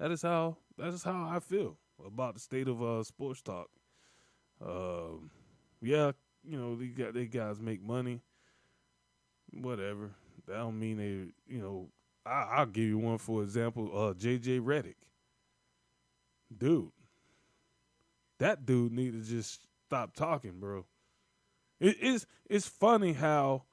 That is how I feel about the state of sports talk. Yeah, they guys make money, whatever. That don't mean they, I'll give you one for example. JJ Redick, dude, that dude need to just stop talking, bro. It's funny how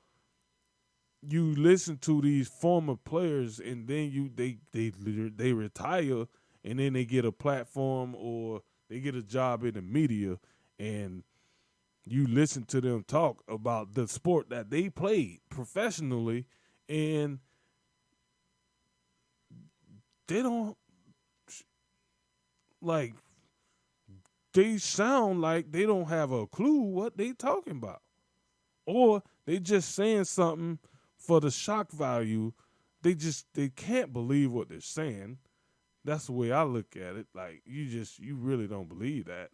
you listen to these former players and then they retire and then they get a platform or they get a job in the media and you listen to them talk about the sport that they played professionally and they don't like they sound like they don't have a clue what they talking about or they just saying something for the shock value. They can't believe what they're saying. That's the way I look at it. Like you really don't believe that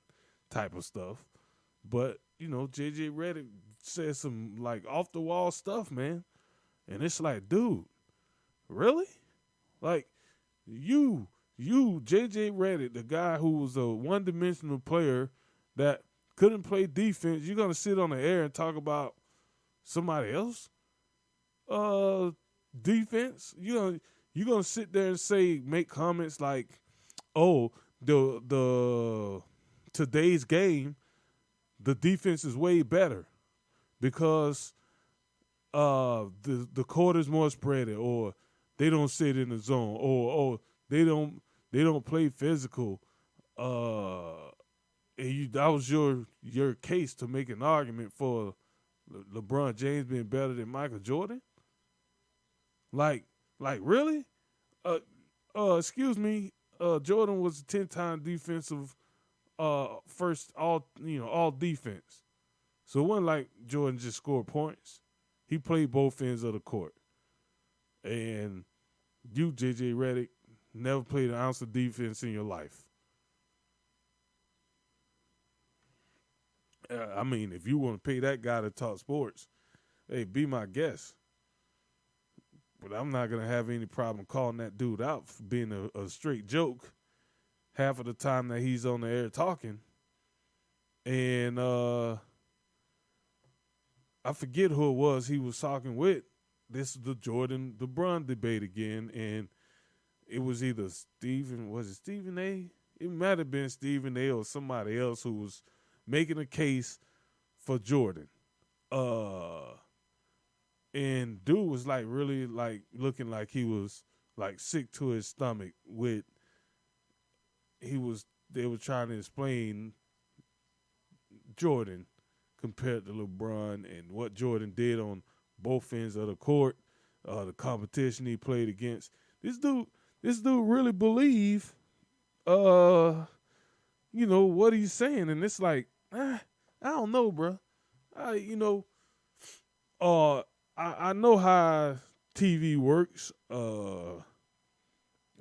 type of stuff. But JJ Redick said some like off the wall stuff, man, and it's like, dude, really? Like you JJ Redick, the guy who was a one dimensional player that couldn't play defense, you're gonna sit on the air and talk about somebody else uh defense? You're gonna sit there and make comments like, oh, the today's game, the defense is way better because the court is more spreaded, or they don't sit in the zone, or they don't play physical. That was your case to make an argument for LeBron James being better than Michael Jordan. Like really? Uh, excuse me. Jordan was a 10-time defensive first all defense. So it wasn't like Jordan just scored points. He played both ends of the court. And you, JJ Redick, never played an ounce of defense in your life. I mean, if you want to pay that guy to talk sports, hey, be my guest. But I'm not going to have any problem calling that dude out for being a straight joke half of the time that he's on the air talking. And I forget who it was he was talking with. This is the Jordan LeBron debate again, and it was either Stephen A? It might have been Stephen A or somebody else who was making a case for Jordan. And dude was like really like looking like he was like sick to his stomach with they were trying to explain Jordan compared to LeBron and what Jordan did on both ends of the court, the competition he played against. This dude really believe, what he's saying, and it's like, I don't know, bro. I know how TV works. I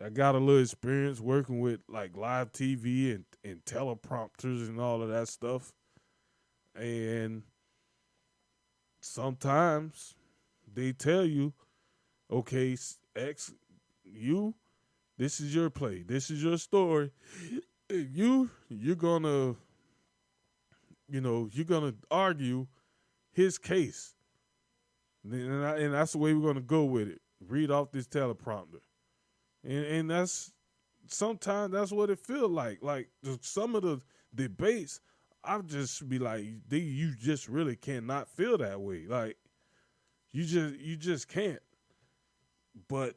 got a little experience working with like live TV and teleprompters and all of that stuff. And sometimes they tell you, okay, X, this is your play. This is your story. You're gonna, you're gonna argue his case. And that's the way we're gonna go with it. Read off this teleprompter. And that's sometimes that's what it feels like. Like some of the debates, I'll just be like, you just really cannot feel that way. Like you just can't. But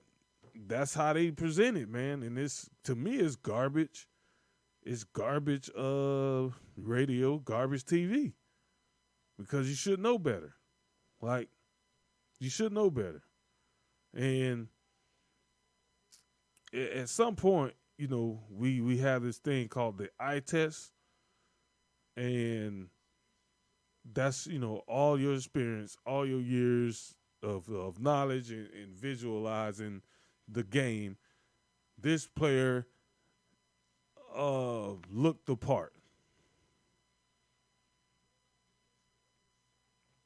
that's how they present it, man. And it's to me it's garbage. It's garbage radio, garbage TV. Because you should know better. Like you should know better. And at some point, we have this thing called the eye test, and that's all your experience, all your years of knowledge and visualizing the game. This player looked the part.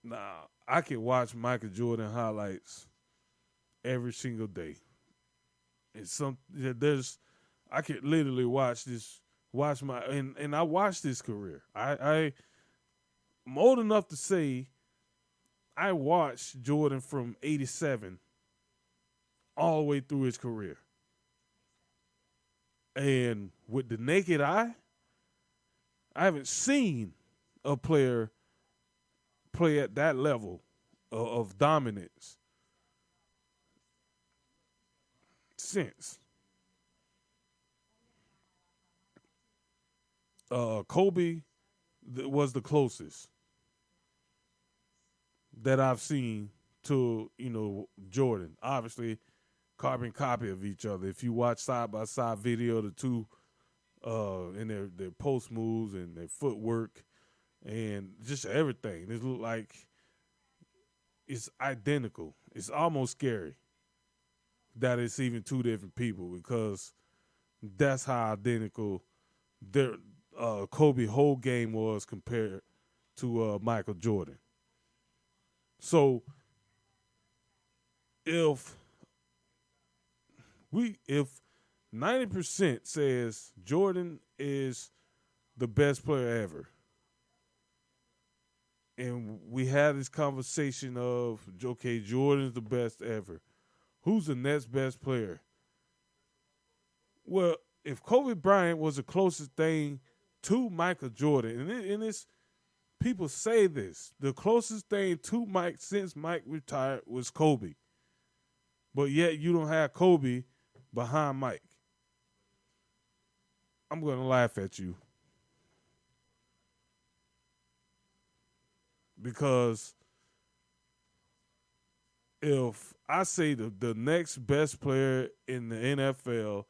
Now I could watch Michael Jordan highlights every single day. It's I could literally watch my and I watched his career. I'm old enough to say I watched Jordan from '87 all the way through his career, and with the naked eye, I haven't seen a player play at that level of dominance since. Kobe was the closest that I've seen to Jordan. Obviously, carbon copy of each other. If you watch side by side video, the two in their post moves and their footwork and just everything, it look like it's identical. It's almost scary that it's even two different people because that's how identical their Kobe whole game was compared to Michael Jordan. So if if 90% says Jordan is the best player ever, and we had this conversation of okay, Jordan's the best ever. Who's the next best player? Well, if Kobe Bryant was the closest thing to Michael Jordan, and it's people say this, the closest thing to Mike since Mike retired was Kobe. But yet you don't have Kobe behind Mike. I'm going to laugh at you. Because if I say the next best player in the NFL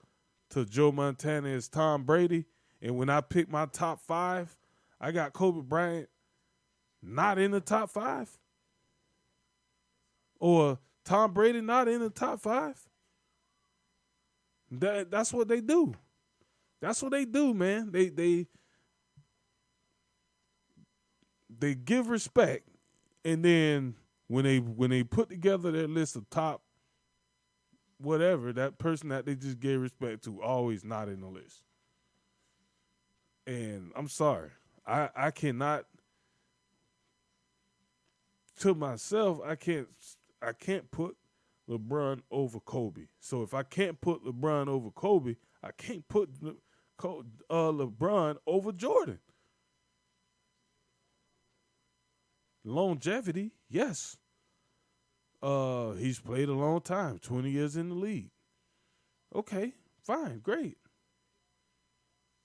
to Joe Montana is Tom Brady, and when I pick my top five, I got Kobe Bryant not in the top five, or Tom Brady not in the top five. That's what they do. That's what they do, man. They give respect, and then when they put together their list of top whatever, that person that they just gave respect to always not in the list. And I'm sorry, I cannot, to myself, I can't put LeBron over Kobe. So if I can't put LeBron over Kobe, I can't put LeBron over Jordan. Longevity, yes. He's played a long time, 20 years in the league. Okay, fine, great.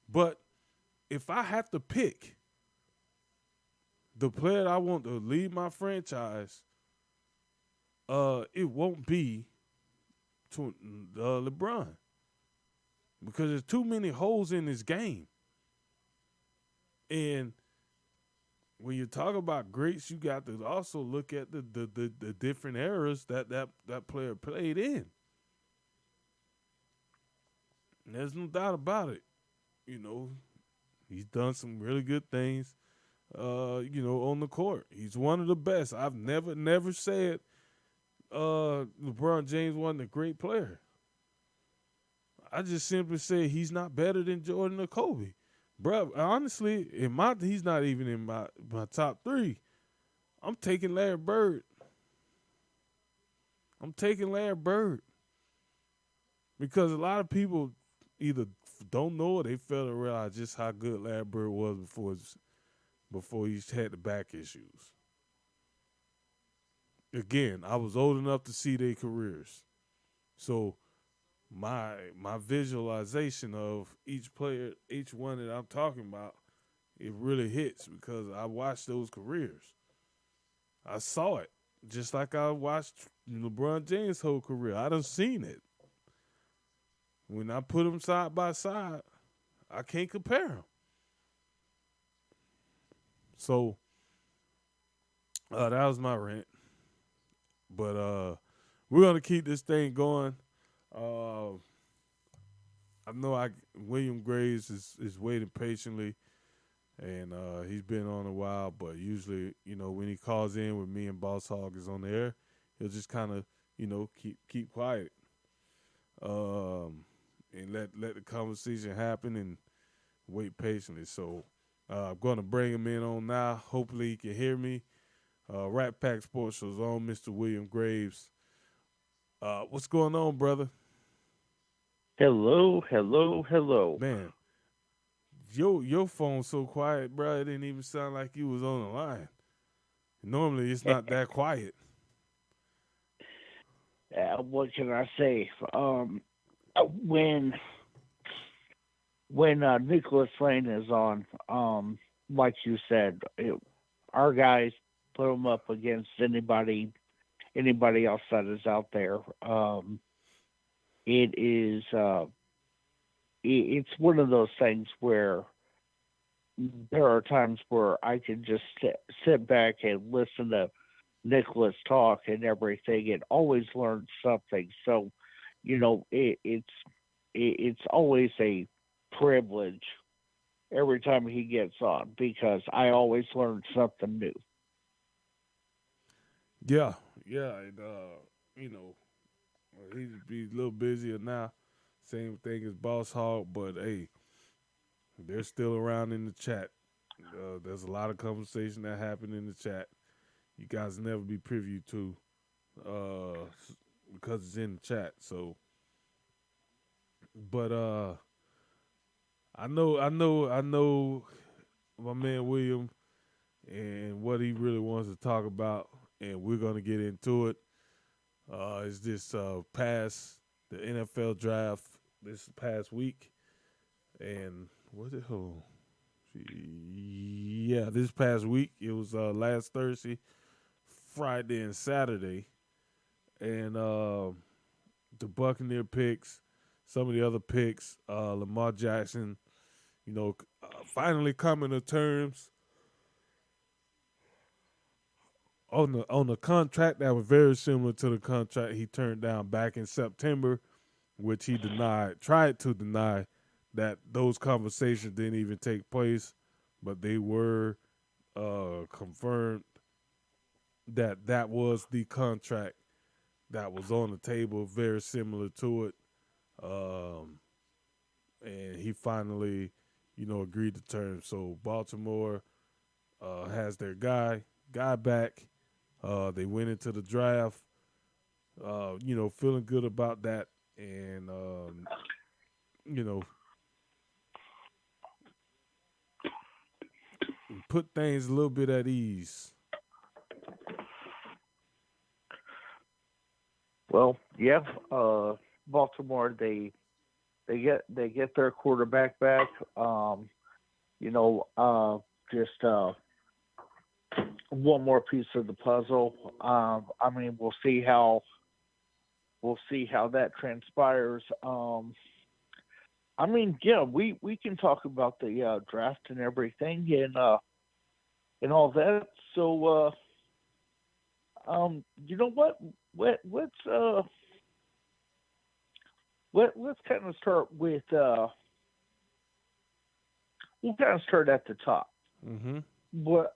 But if I have to pick the player I want to lead my franchise, it won't be to LeBron, because there's too many holes in this game. And when you talk about greats, you got to also look at the different eras that player played in. And there's no doubt about it. He's done some really good things, on the court. He's one of the best. I've never said LeBron James wasn't a great player. I just simply say he's not better than Jordan or Kobe. Bro, honestly, he's not even in my top three. I'm taking Larry Bird. Because a lot of people either don't know or they fail to realize just how good Larry Bird was before he had the back issues. Again, I was old enough to see their careers. So my visualization of each player, each one that I'm talking about, it really hits because I watched those careers. I saw it just like I watched LeBron James' whole career. I done seen it. When I put them side by side, I can't compare them. So that was my rant. But we're gonna keep this thing going. I know William Graves is waiting patiently, and he's been on a while. But usually, when he calls in with me and Boss Hog is on the air, he'll just kind of, keep quiet. and let the conversation happen and wait patiently. So I'm going to bring him in on now. Hopefully he can hear me. Rat Pack Sports Show's on, Mr. William Graves. What's going on, brother? Hello, hello, hello. Man, your phone's so quiet, bro. It didn't even sound like you was on the line. Normally, it's not that quiet. What can I say? When Nicholas Lane is on, like you said, our guys put him up against anybody else that is out there. It is it's one of those things where there are times where I can just sit back and listen to Nicholas talk and everything, and always learn something. So, it's always a privilege every time he gets on because I always learn something new. Yeah, yeah, and he'd be a little busier now. Same thing as Boss Hog, but hey, they're still around in the chat. There's a lot of conversation that happened in the chat. You guys never be privy to uh, because it's in the chat. So, but I know my man William and what he really wants to talk about, and we're gonna get into it. Is this past the NFL draft this past week, and what the hell? Yeah, this past week it was last Thursday, Friday, and Saturday, and the Buccaneer picks, some of the other picks, Lamar Jackson, finally coming to terms on the contract that was very similar to the contract he turned down back in September, which he tried to deny that those conversations didn't even take place, but they were confirmed that that was the contract that was on the table, very similar to it. Um, and he finally, agreed to terms. So Baltimore has their guy back. They went into the draft, feeling good about that, and you know, put things a little bit at ease. Well, yeah, Baltimore they get their quarterback back. You know, just one more piece of the puzzle. I mean, we'll see how that transpires. I mean, yeah, we can talk about the draft and everything and all that. So, you know what? Let's let's kind of start with we'll kind of start at the top. Mm-hmm. But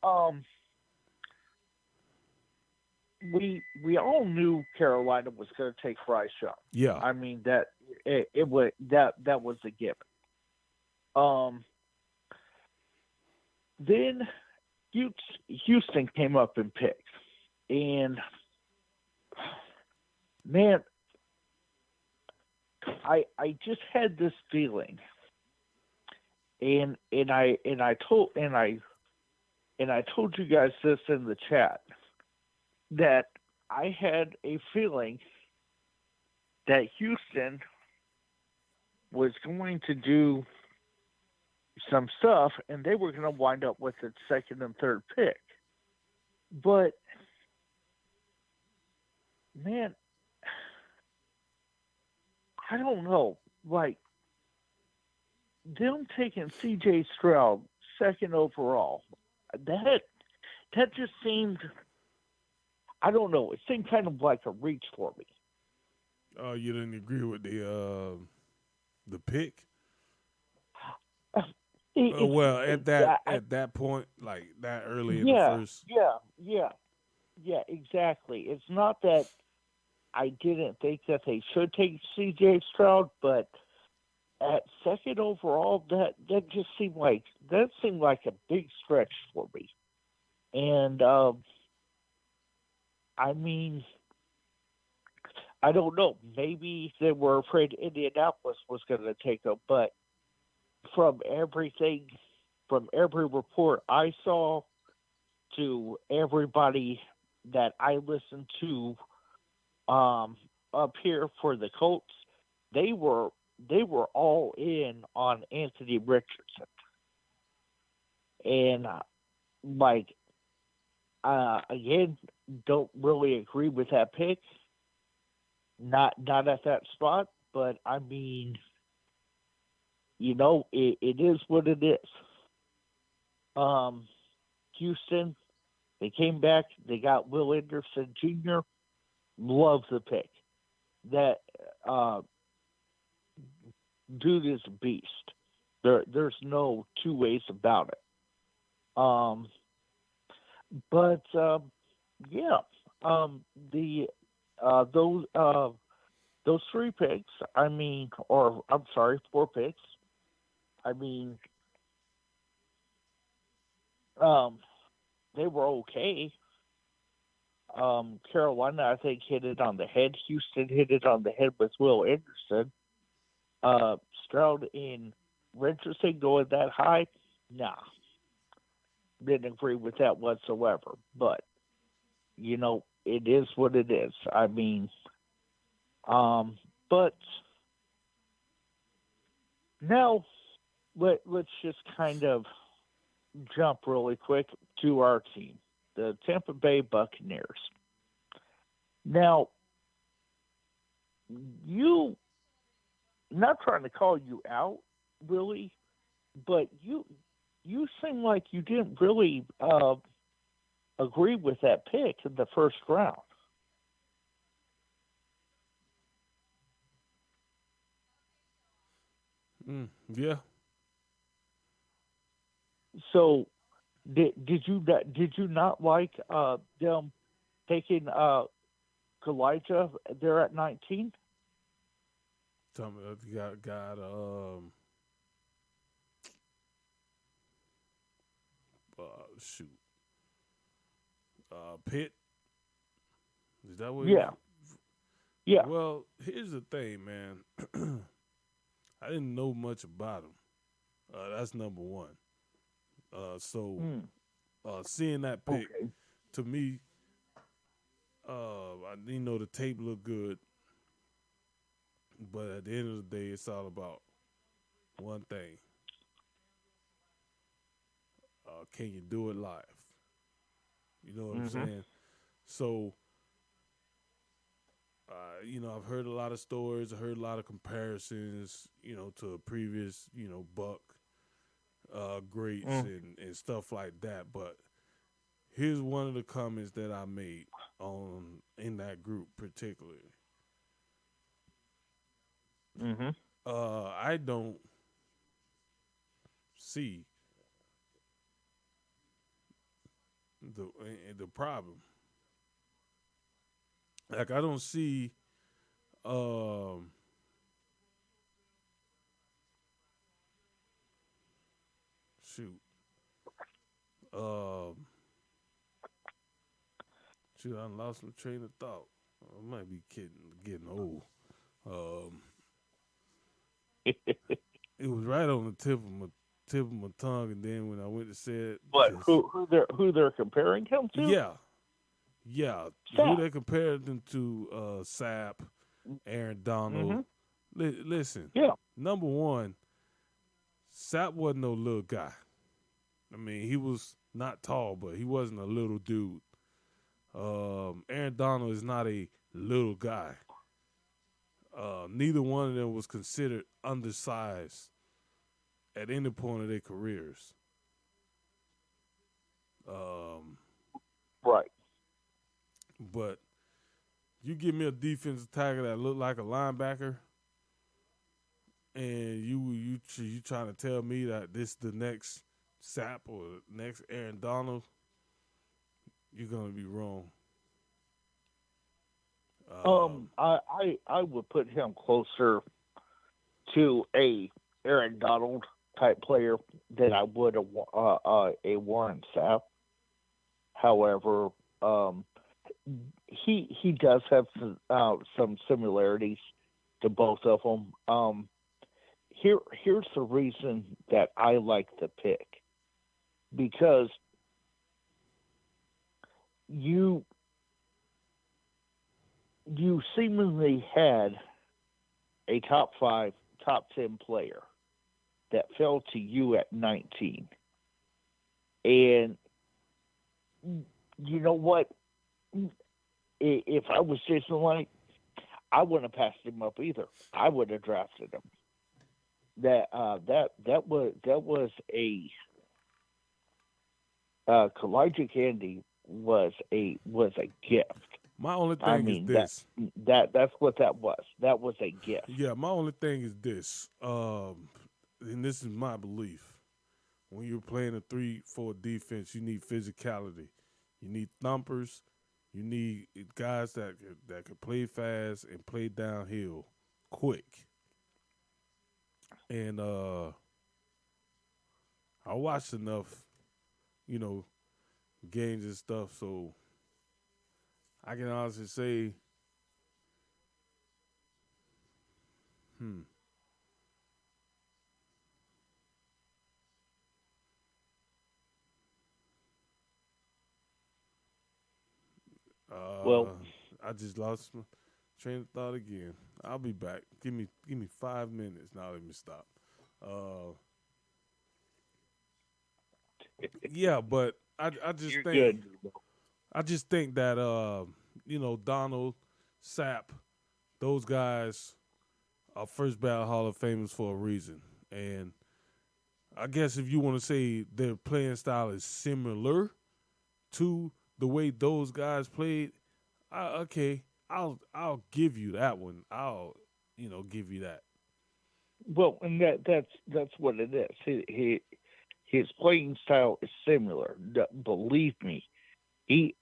we all knew Carolina was going to take Bryce Young. Yeah. I mean that it was that was a given. Um, then Houston came up and picked, and man, I just had this feeling, and I told you guys this in the chat that I had a feeling that Houston was going to do some stuff and they were going to wind up with its second and third pick. But man, I don't know. Like them taking CJ Stroud second overall, that that just seemed, I don't know, it seemed kind of like a reach for me. Oh, you didn't agree with the pick? Well, It's at that point, like that early in the yeah, first. yeah, yeah, exactly. It's not that I didn't think that they should take CJ Stroud, but at second overall, that just seemed like a big stretch for me. And I mean, I don't know. Maybe they were afraid Indianapolis was going to take them, but from everything, from every report I saw to everybody that I listened to um, up here for the Colts, they were they were all in on Anthony Richardson, and like again, don't really agree with that pick. Not at that spot, but I mean, it is what it is. Um, Houston, they came back. They got Will Anderson Jr. Loves the pick. That uh, dude is a beast. There's no two ways about it. But yeah, the uh, those uh, those three picks. I mean, or I'm sorry, four picks. I mean, um, they were okay. Carolina, I think, hit it on the head. Houston hit it on the head with Will Anderson. Stroud and Richardson going that high? Nah, didn't agree with that whatsoever. But it is what it is. I mean, um, but now let's just kind of jump really quick to our team, the Tampa Bay Buccaneers. Now, you not trying to call you out, really, but you seem like you didn't really agree with that pick in the first round. Yeah. So did you not like them taking Elijah there at 19? Tell me, got shoot, Pitt. Is that what? Yeah, yeah. Well, here's the thing, man. I didn't know much about him. That's number one. So Mm, seeing that pick okay. to me, I didn't know the tape looked good, but at the end of the day, it's all about one thing: can you do it live? You know what I'm Mhm. saying? So, I've heard a lot of stories. I heard a lot of comparisons. To a previous, Buck greats Mm, and stuff like that. But here's one of the comments that I made on in that group particularly. mhm. I don't see the problem. Like I don't see um shoot um shoot I lost my train of thought. I might be getting old. Um, it was right on the tip of my tongue, and then when I went to say it, But just who they're comparing him to? yeah, yeah. Who Sap. they compared them to? Sap, Aaron Donald. Mhm. Listen, Yeah. number one, Sap wasn't no little guy. I mean, he was not tall, but he wasn't a little dude. Aaron Donald is not a little guy. Neither one of them was considered undersized at any point of their careers. Um, Right. but you give me a defensive tackle that looked like a linebacker, and you trying to tell me that this the next Sap or next Aaron Donald, you're gonna be wrong. Um, I would put him closer. to a Aaron Donald type player than I would a Warren Sapp. However, um, he does have some similarities to both of them. Here's the reason that I like the pick, because you you seemingly had a top five, top 10 player that fell to you at 19, and you know what? If I was Jason Light, I wouldn't have passed him up either. I would have drafted him. That was a Kalijah Candy was a gift. My only I thing is mean this. that's what that was. That was a gift. Yeah, my only thing is this. And this is my belief. When you're playing a 3-4 defense, you need physicality. You need thumpers. You need guys that can play fast and play downhill quick. And I watched enough, you know, games and stuff, so I can honestly say, hmm, Well, uh, I just lost my train of thought again. I'll be back. Give me 5 minutes. Now let me stop. Uh, yeah, but you're good. I just think that Donald, Sapp, those guys are first ballot Hall of Famers for a reason. And I guess if you want to say their playing style is similar to the way those guys played, okay, I'll give you that one. I'll give you that. Well, and that's what it is. His playing style is similar. Believe me, he.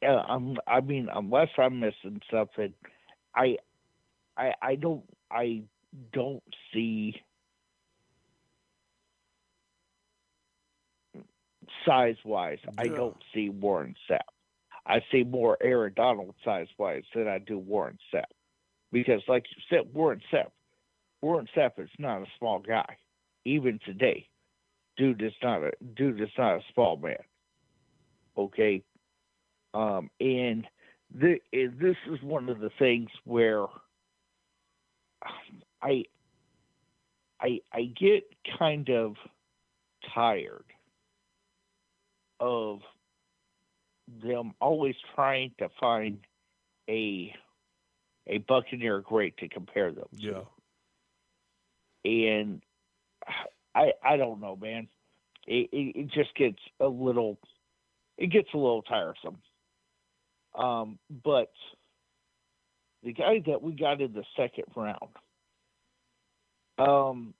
I mean, unless I'm missing something, I I don't see size wise. I Yeah, don't see Warren Sapp. I see more Aaron Donald size wise than I do Warren Sapp, because, like you said, Warren Sapp is not a small guy. Even today, dude is not a small man. Okay, and this is one of the things where I I get kind of tired of them always trying to find a a Buccaneer great to compare them yeah. to, and I don't know, man. It just gets a little tiresome. But the guy that we got in the second round, um,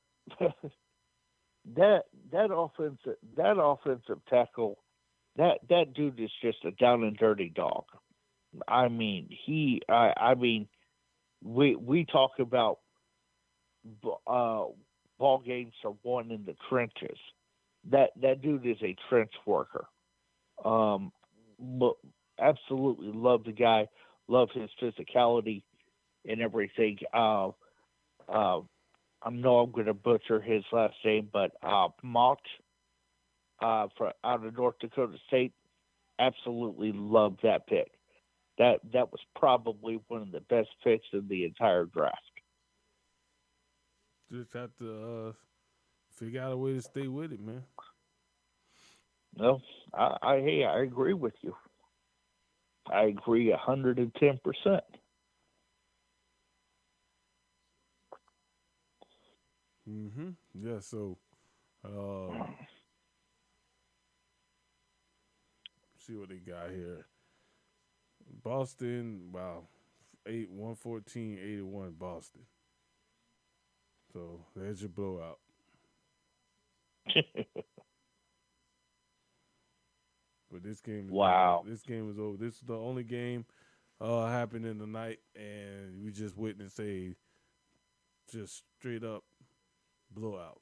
that offensive tackle, that dude is just a down and dirty dog. I mean, I mean, we talk about uh, ball games are won in the trenches. That dude is a trench worker. Um, lo- Absolutely love the guy. Love his physicality and everything. Uh, I know I'm going to butcher his last name, but Mott for out of North Dakota State. Absolutely love that pick. That was probably one of the best picks in the entire draft. Just have to figure out a way to stay with it, man. No, I agree with you. I agree 110%. Yeah. So, see what they got here. Boston. Wow. 114-81 Boston. So there's your blowout. But this game is over. Wow. This game is over. This is the only game happened in the night, and we just witnessed a Just straight up blowout.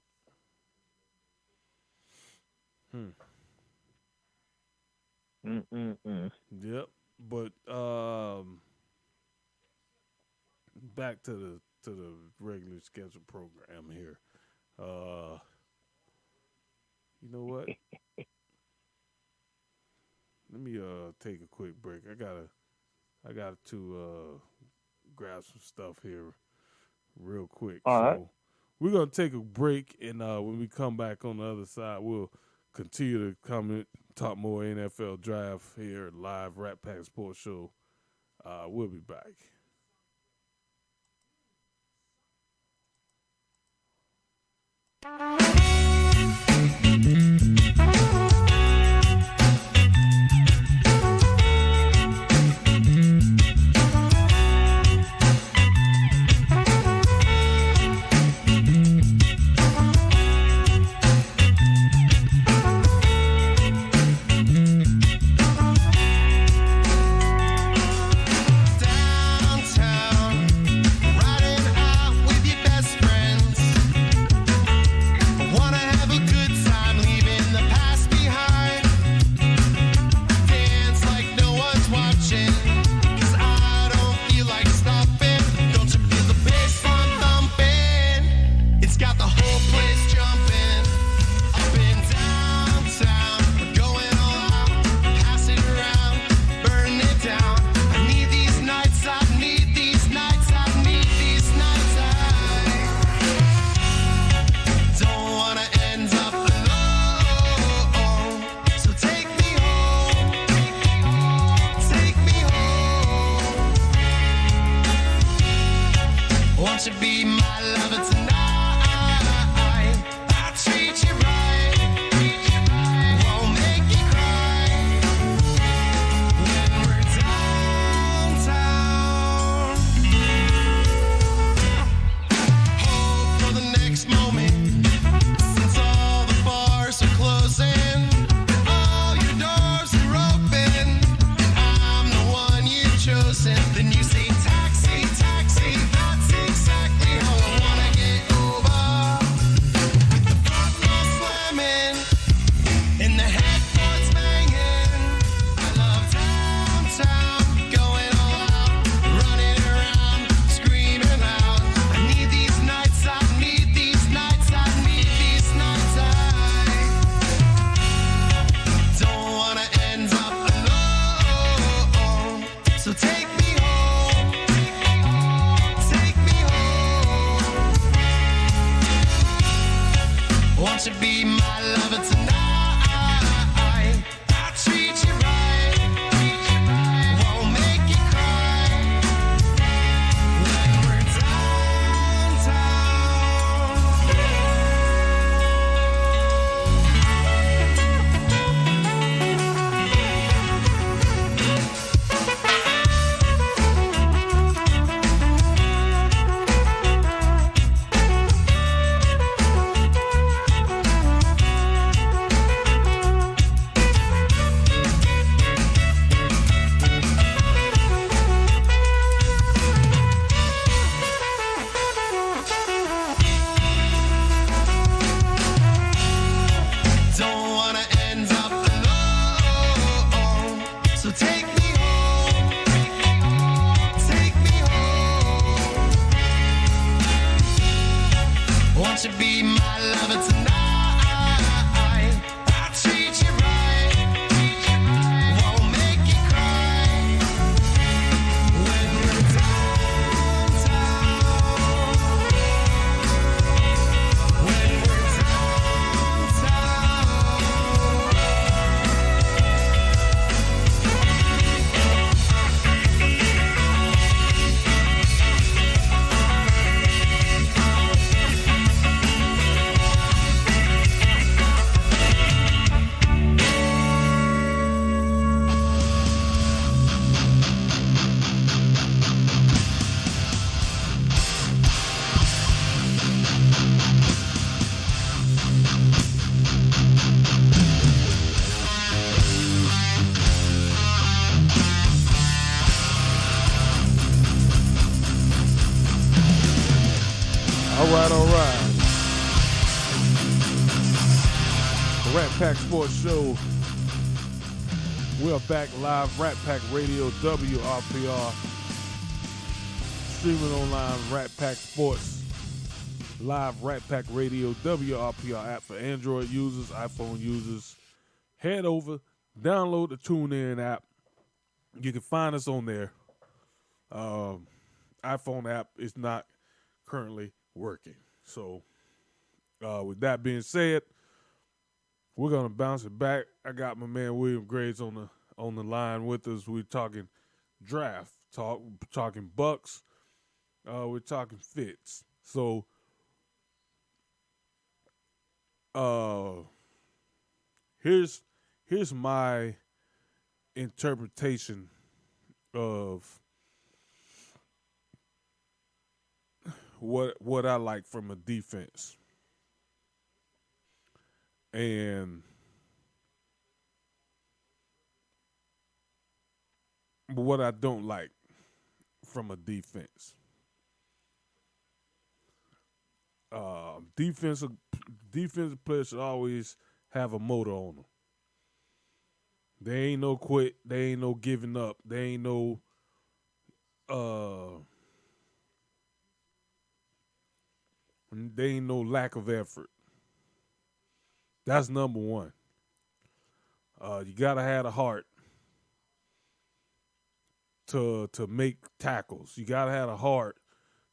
Hmm. Mm-mm-mm. Yep. But back to the regular scheduled program here. You know what? Let me take a quick break. I got to grab some stuff here real quick. All right. So we're gonna take a break, and when we come back on the other side, we'll continue to comment, talk more NFL draft here live Rat Pack Sports Show. We'll be back. All right. Rat Pack Sports Show. We're back live. Rat Pack Radio, WRPR. Streaming online, Rat Pack Sports. Live Rat Pack Radio, WRPR app for Android users, iPhone users. Head over, download the TuneIn app. You can find us on there. iPhone app is not currently working. So, with that being said, we're gonna bounce it back. I got my man William Graves on the line with us. We're talking draft talk, talking bucs. We're talking fits. So, here's my interpretation of what I like from a defense, and what I don't like from a defense. Defensive players should always have a motor on them. There ain't no quit. There ain't no giving up. There ain't no there ain't no lack of effort. That's number one. You gotta have a heart to make tackles. You gotta have a heart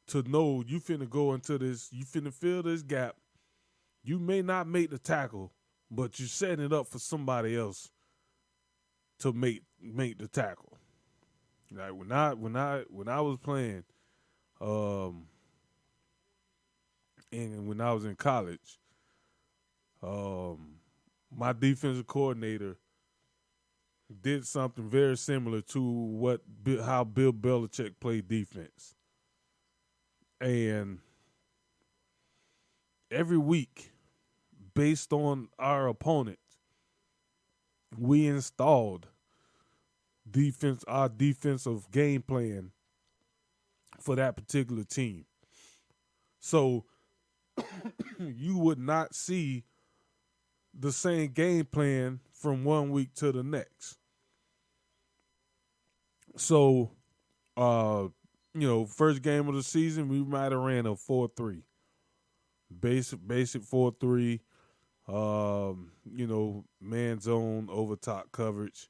to know you finna go into this. You finna fill this gap. You may not make the tackle, but you're setting it up for somebody else to make the tackle. Like when I was playing, and when I was in college, my defensive coordinator did something very similar to how Bill Belichick played defense. And every week, based on our opponent, we installed our defensive game plan for that particular team. So you would not see the same game plan from one week to the next. So, first game of the season, we might have ran a 4-3. Basic 4-3, man zone over top coverage,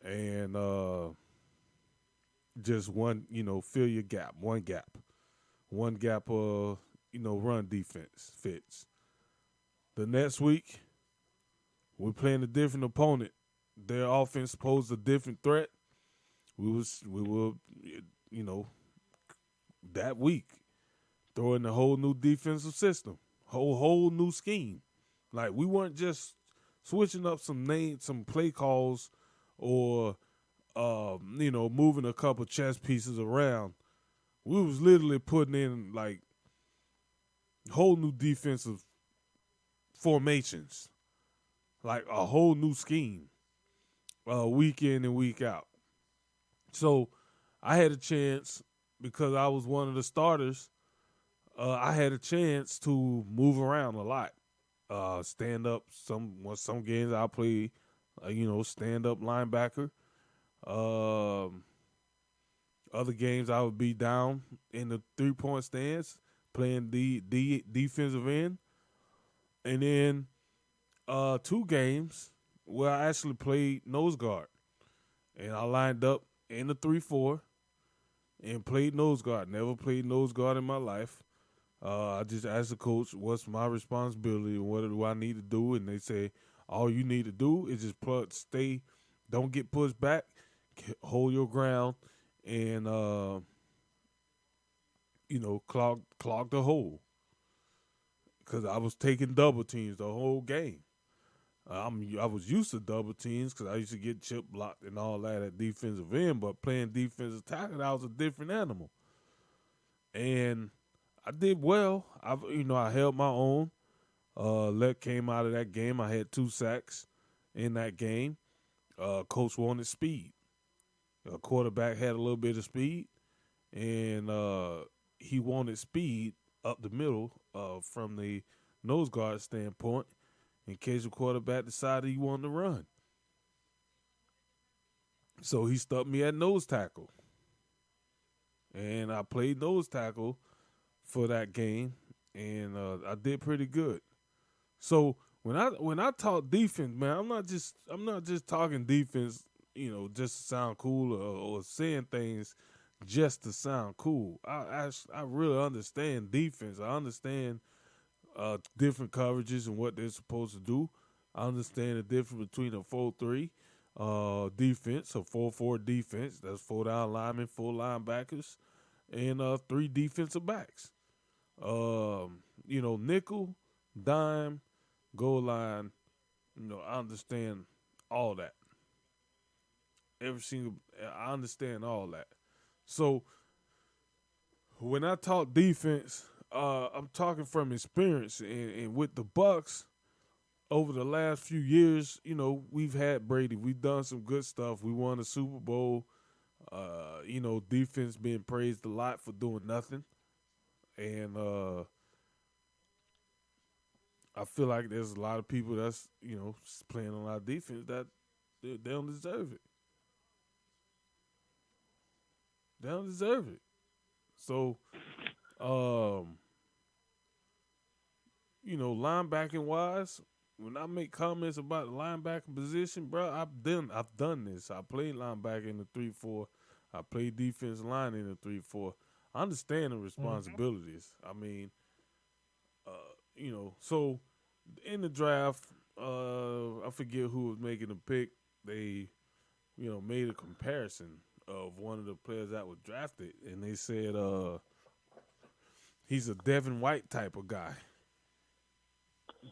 and just one, fill your gap, one gap, run defense fits. The next week, we're playing a different opponent. Their offense posed a different threat. We will, that week, throw in a whole new defensive system, whole new scheme. Like we weren't just switching up some play calls, or moving a couple chess pieces around. We was literally putting in like whole new defensive formations, like a whole new scheme, week in and week out. So I had a chance, because I was one of the starters. I had a chance to move around a lot, stand up. Some games I play, stand up linebacker. Other games I would be down in the 3-point stance, playing the defensive end, and then 2 games where I actually played nose guard, and I lined up in the 3-4 and played nose guard. Never played nose guard in my life. I just asked the coach, what's my responsibility and what do I need to do? And they say, all you need to do is just stay, don't get pushed back, hold your ground, and, clog the hole. Because I was taking double teams the whole game. I was used to double teams because I used to get chip blocked and all that at defensive end, but playing defensive tackle, I was a different animal. And I did well. I held my own. Came out of that game. I had 2 sacks in that game. Coach wanted speed. Quarterback had a little bit of speed, and he wanted speed up the middle from the nose guard standpoint in case the quarterback decided he wanted to run. So he stuck me at nose tackle, and I played nose tackle for that game, and I did pretty good. So when I talk defense, man, I'm not just talking defense, just to sound cool or saying things just to sound cool. I really understand defense. I understand different coverages and what they're supposed to do. I understand the difference between a 4-3 defense, a 4-4 defense. That's four down linemen, four linebackers, and three defensive backs. Nickel, dime, goal line. I understand all that. Every single, I understand all that. So when I talk defense, I'm talking from experience, and with the Bucks over the last few years, we've had Brady. We've done some good stuff. We won a Super Bowl. Defense being praised a lot for doing nothing, and I feel like there's a lot of people that's playing a lot of defense that they don't deserve it. They don't deserve it. So, um, linebacking wise, when I make comments about the linebacking position, bro, I've done this. I played linebacker in the 3-4. I played defense line in the 3-4. I understand the Mm-hmm. responsibilities. I mean, so in the draft, I forget who was making the pick. They, made a comparison of one of the players that was drafted, and they said he's a Devin White type of guy.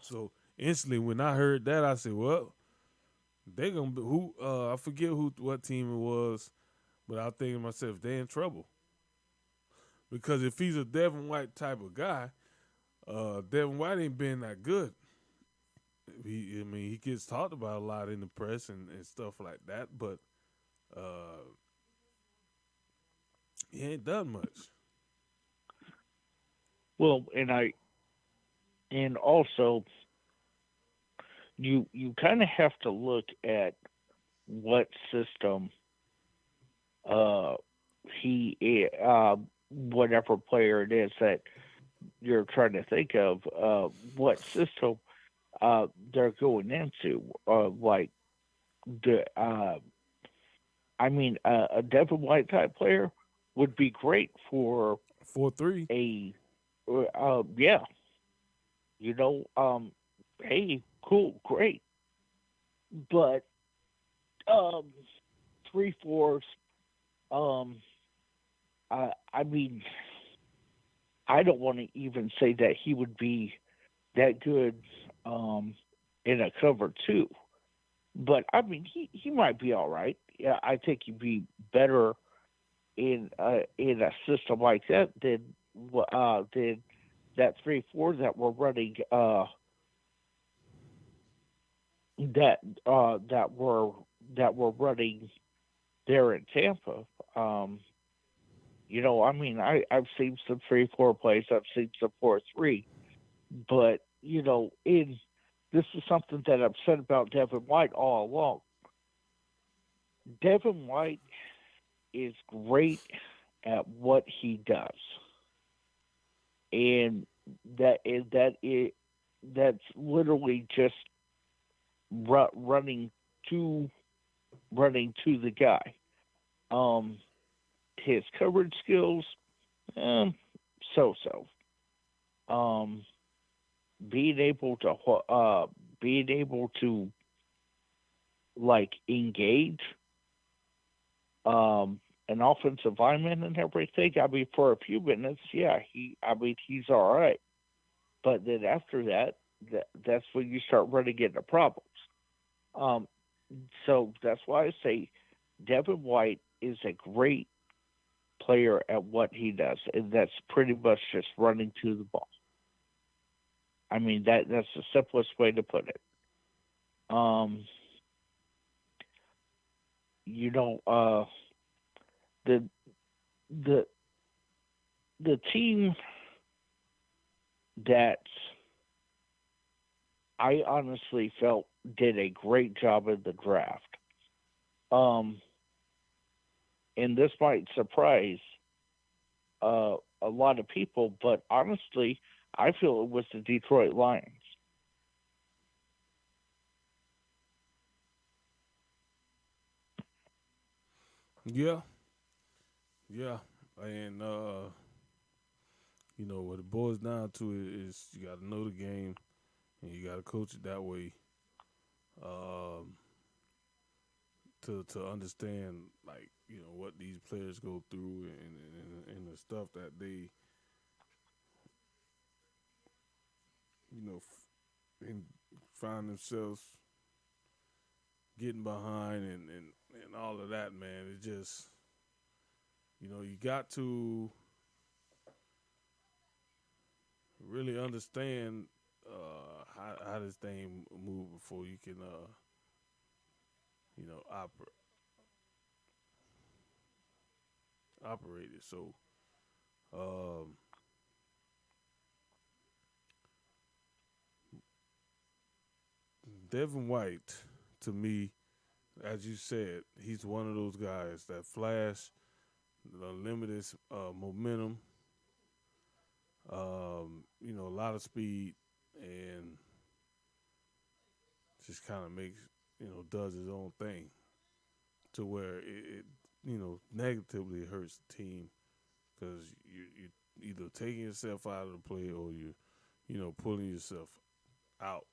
So instantly, when I heard that, I said, "Well, they gonna be who? I forget what team it was, but I think to myself, they in trouble because if he's a Devin White type of guy, Devin White ain't been that good. I mean, he gets talked about a lot in the press and stuff like that, but uh, he ain't done much. Well, and also you kind of have to look at what system uh whatever player it is that you're trying to think of, what system they're going into. Like the I mean, a Devin White type player would be great for 4-3. a yeah, you know, hey, cool, great, but um 3-4s, um I mean, I don't want to even say that he would be that good um in a cover two, but I mean he might be all right. Yeah, I think he'd be better in a system like that than that 3-4 that we're running, that that we're running there in Tampa. Um, I mean, I've seen some 3-4 plays. I've seen some 4-3, but in this is something that I've said about Devin White all along. Devin White is great at what he does, and that's literally just running to the guy. Um, his coverage skills, um, so so. Um, being able to being able to like engage an offensive lineman and everything. I mean, for a few minutes, yeah, he's all right. But then after that, that's when you start running into problems. Um, so that's why I say Devin White is a great player at what he does, and that's pretty much just running to the ball. I mean that's the simplest way to put it. Um, you know, the the the team that I honestly felt did a great job in the draft. Um, and this might surprise a lot of people, but honestly, I feel it was the Detroit Lions. Yeah, yeah, and what it boils down to is you got to know the game and you got to coach it that way. Um, to understand like what these players go through and the stuff that they and find themselves getting behind and all of that, man. It just you got to really understand how this thing move before you can operate it. So um, Devin White, to me, as you said, he's one of those guys that flash the limited momentum, a lot of speed, and just kind of makes does his own thing to where it negatively hurts the team because you either taking yourself out of the play or you pulling yourself out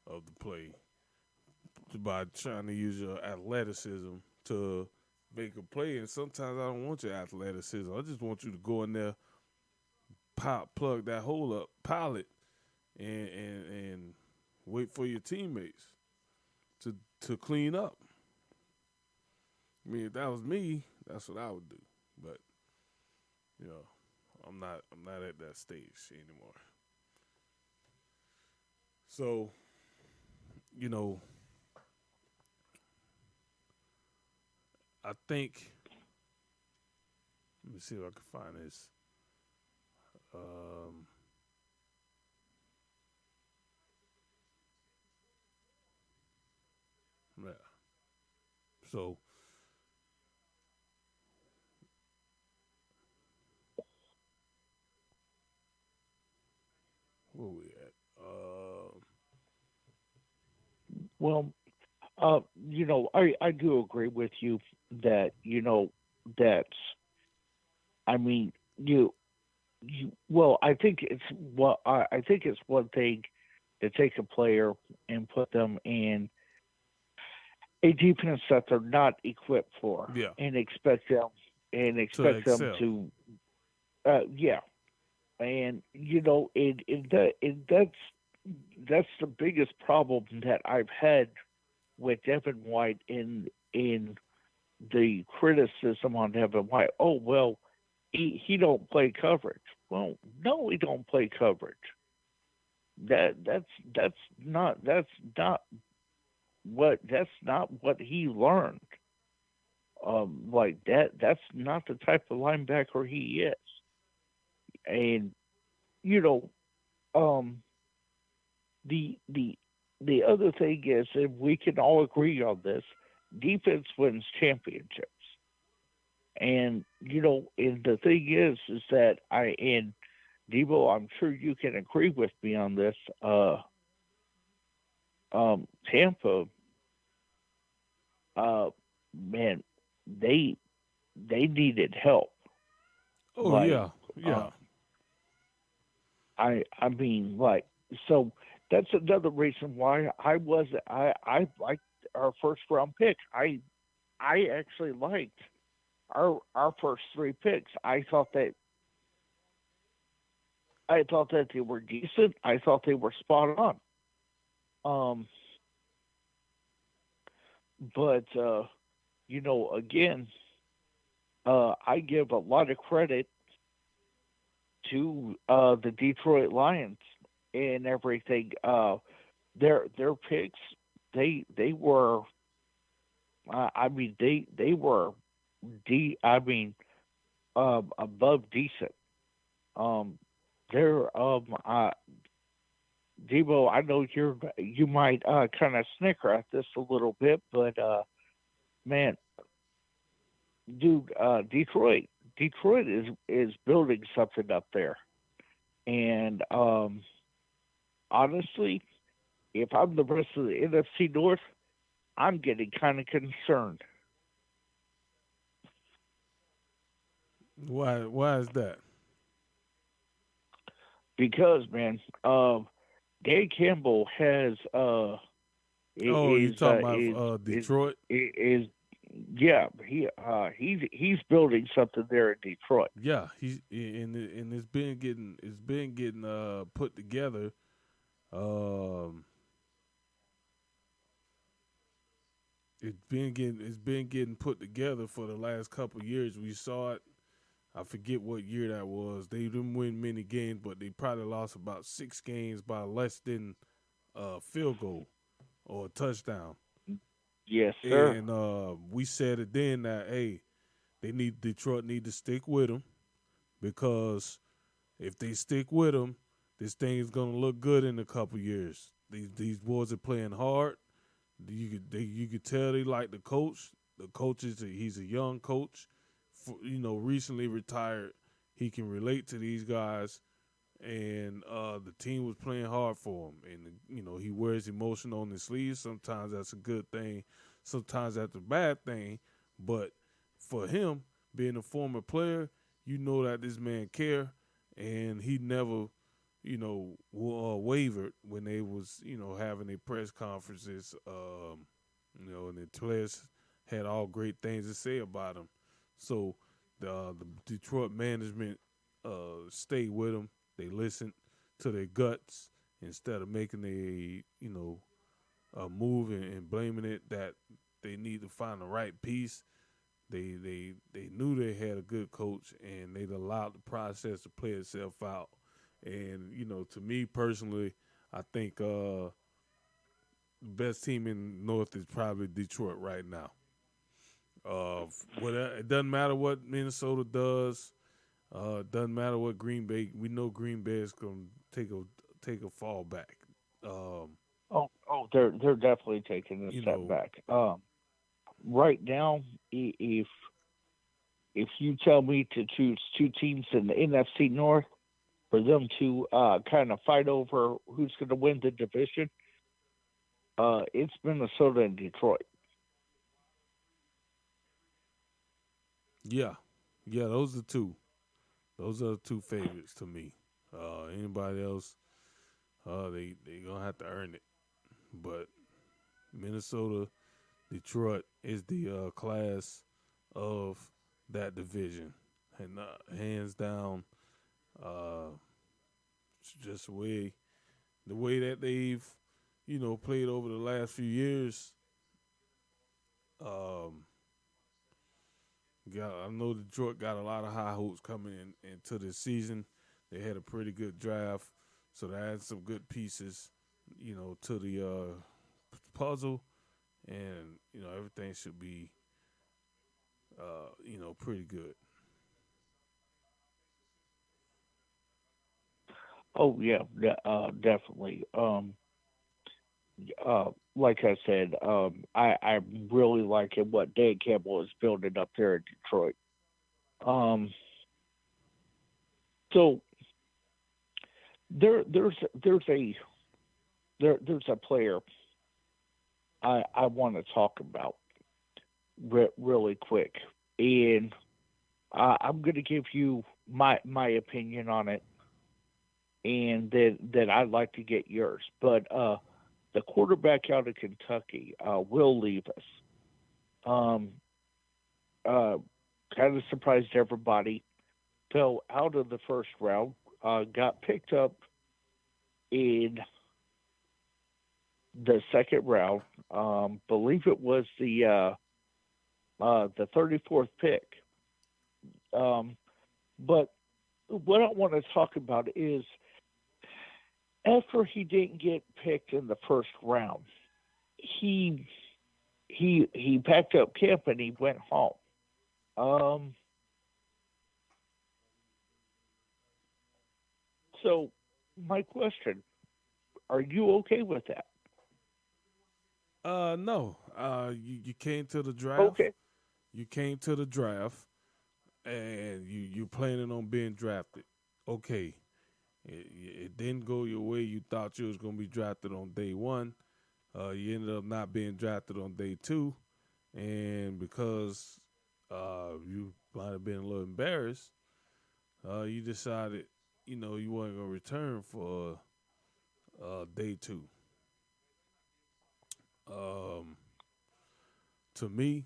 of the play by trying to use your athleticism to make a play. And sometimes I don't want your athleticism. I just want you to go in there, pop, plug that hole up, pile it, and wait for your teammates to clean up. I mean, if that was me, that's what I would do. But you know, I'm not at that stage anymore. So you know, I think. Let me see if I can find this. Um, yeah. So where we at? Well, I do agree with you that that I mean I think I think it's one thing to take a player and put them in a defense that they're not equipped for Yeah. and To expect them excel. to yeah. And that's the biggest problem that I've had with Devin White in the criticism on Devin White. Oh well, he don't play coverage. Well, no, he don't play coverage. That's not that's not what he learned. Like that's not the type of linebacker he is. And you know, um, the the other thing is, and we can all agree on this, defense wins championships. And and the thing is that and Debo, I'm sure you can agree with me on this. Tampa, uh, man, they they needed help. Oh Like, yeah, uh, yeah. I mean, like, so that's another reason why I liked our first round pick. I actually liked our first three picks. I thought that they were decent. I thought they were spot on. Um, but again, I give a lot of credit to the Detroit Lions and everything. Their picks, they were, I mean, they were I mean, above decent. Um, They're Debo. I know you might kind of snicker at this a little bit, but man, dude, Detroit is building something up there, and honestly, if I'm the rest of the NFC North, I'm getting kind of concerned Why is that? because man, Dan Campbell has Oh, you talking about is Detroit? is yeah, he's building something there in Detroit. Yeah, and it's been getting put together. Um, it's been getting put together for the last couple of years. We saw it. I forget what year that was. They didn't win many games, but they probably lost about 6 games by less than a field goal or a touchdown. Yes, sir. And we said it then that hey, Detroit need to stick with him because if they stick with him, this thing is gonna look good in a couple years. These boys are playing hard. You could tell they like the coach. The coach he's a young coach, recently retired. He can relate to these guys, and the team was playing hard for him. And he wears emotion on his sleeve. Sometimes that's a good thing. Sometimes that's a bad thing. But for him, being a former player, you know that this man care, and he never, wavered when they was having their press conferences. And the players had all great things to say about him. So the Detroit management stayed with him. They listened to their guts instead of making a move and blaming it that they need to find the right piece. They knew they had a good coach and they'd allowed the process to play itself out. And to me personally, I think the best team in North is probably Detroit right now. It doesn't matter what Minnesota does. Doesn't matter what Green Bay. We know Green Bay is going to take a fall back. Um, They're definitely taking a you step know, back. Right now, if you tell me to choose two teams in the NFC North for them to kind of fight over who's going to win the division, it's Minnesota and Detroit. yeah, yeah. Those are two. Those are the two favorites to me. Anybody else, they gonna have to earn it. But Minnesota, Detroit is the class of that division, and hands down, uh, just the way that they've played over the last few years. Um, I know Detroit got a lot of high hopes coming into this season. They had a pretty good draft, so they had some good pieces, to the puzzle, and everything should be, pretty good. Oh yeah, definitely. Like I said, I really liking what Dan Campbell is building up there in Detroit. Um, so there's there's a player I want to talk about really quick, and I'm going to give you my opinion on it, and then I'd like to get yours. But the quarterback out of Kentucky, Will Levis, um, uh, kind of surprised everybody. Fell out of the first round, got picked up in the second round. Believe it was the 34th pick. Um, but what I want to talk about is after he didn't get picked in the first round, he he packed up camp and he went home. Um, So, my question: are you okay with that? No. You came to the draft. Okay. You came to the draft, and you planning on being drafted. Okay. It didn't go your way. You thought you was gonna be drafted on day one. You ended up not being drafted on day two, and because you might have been a little embarrassed, you decided, you weren't gonna return for day two. Um, to me,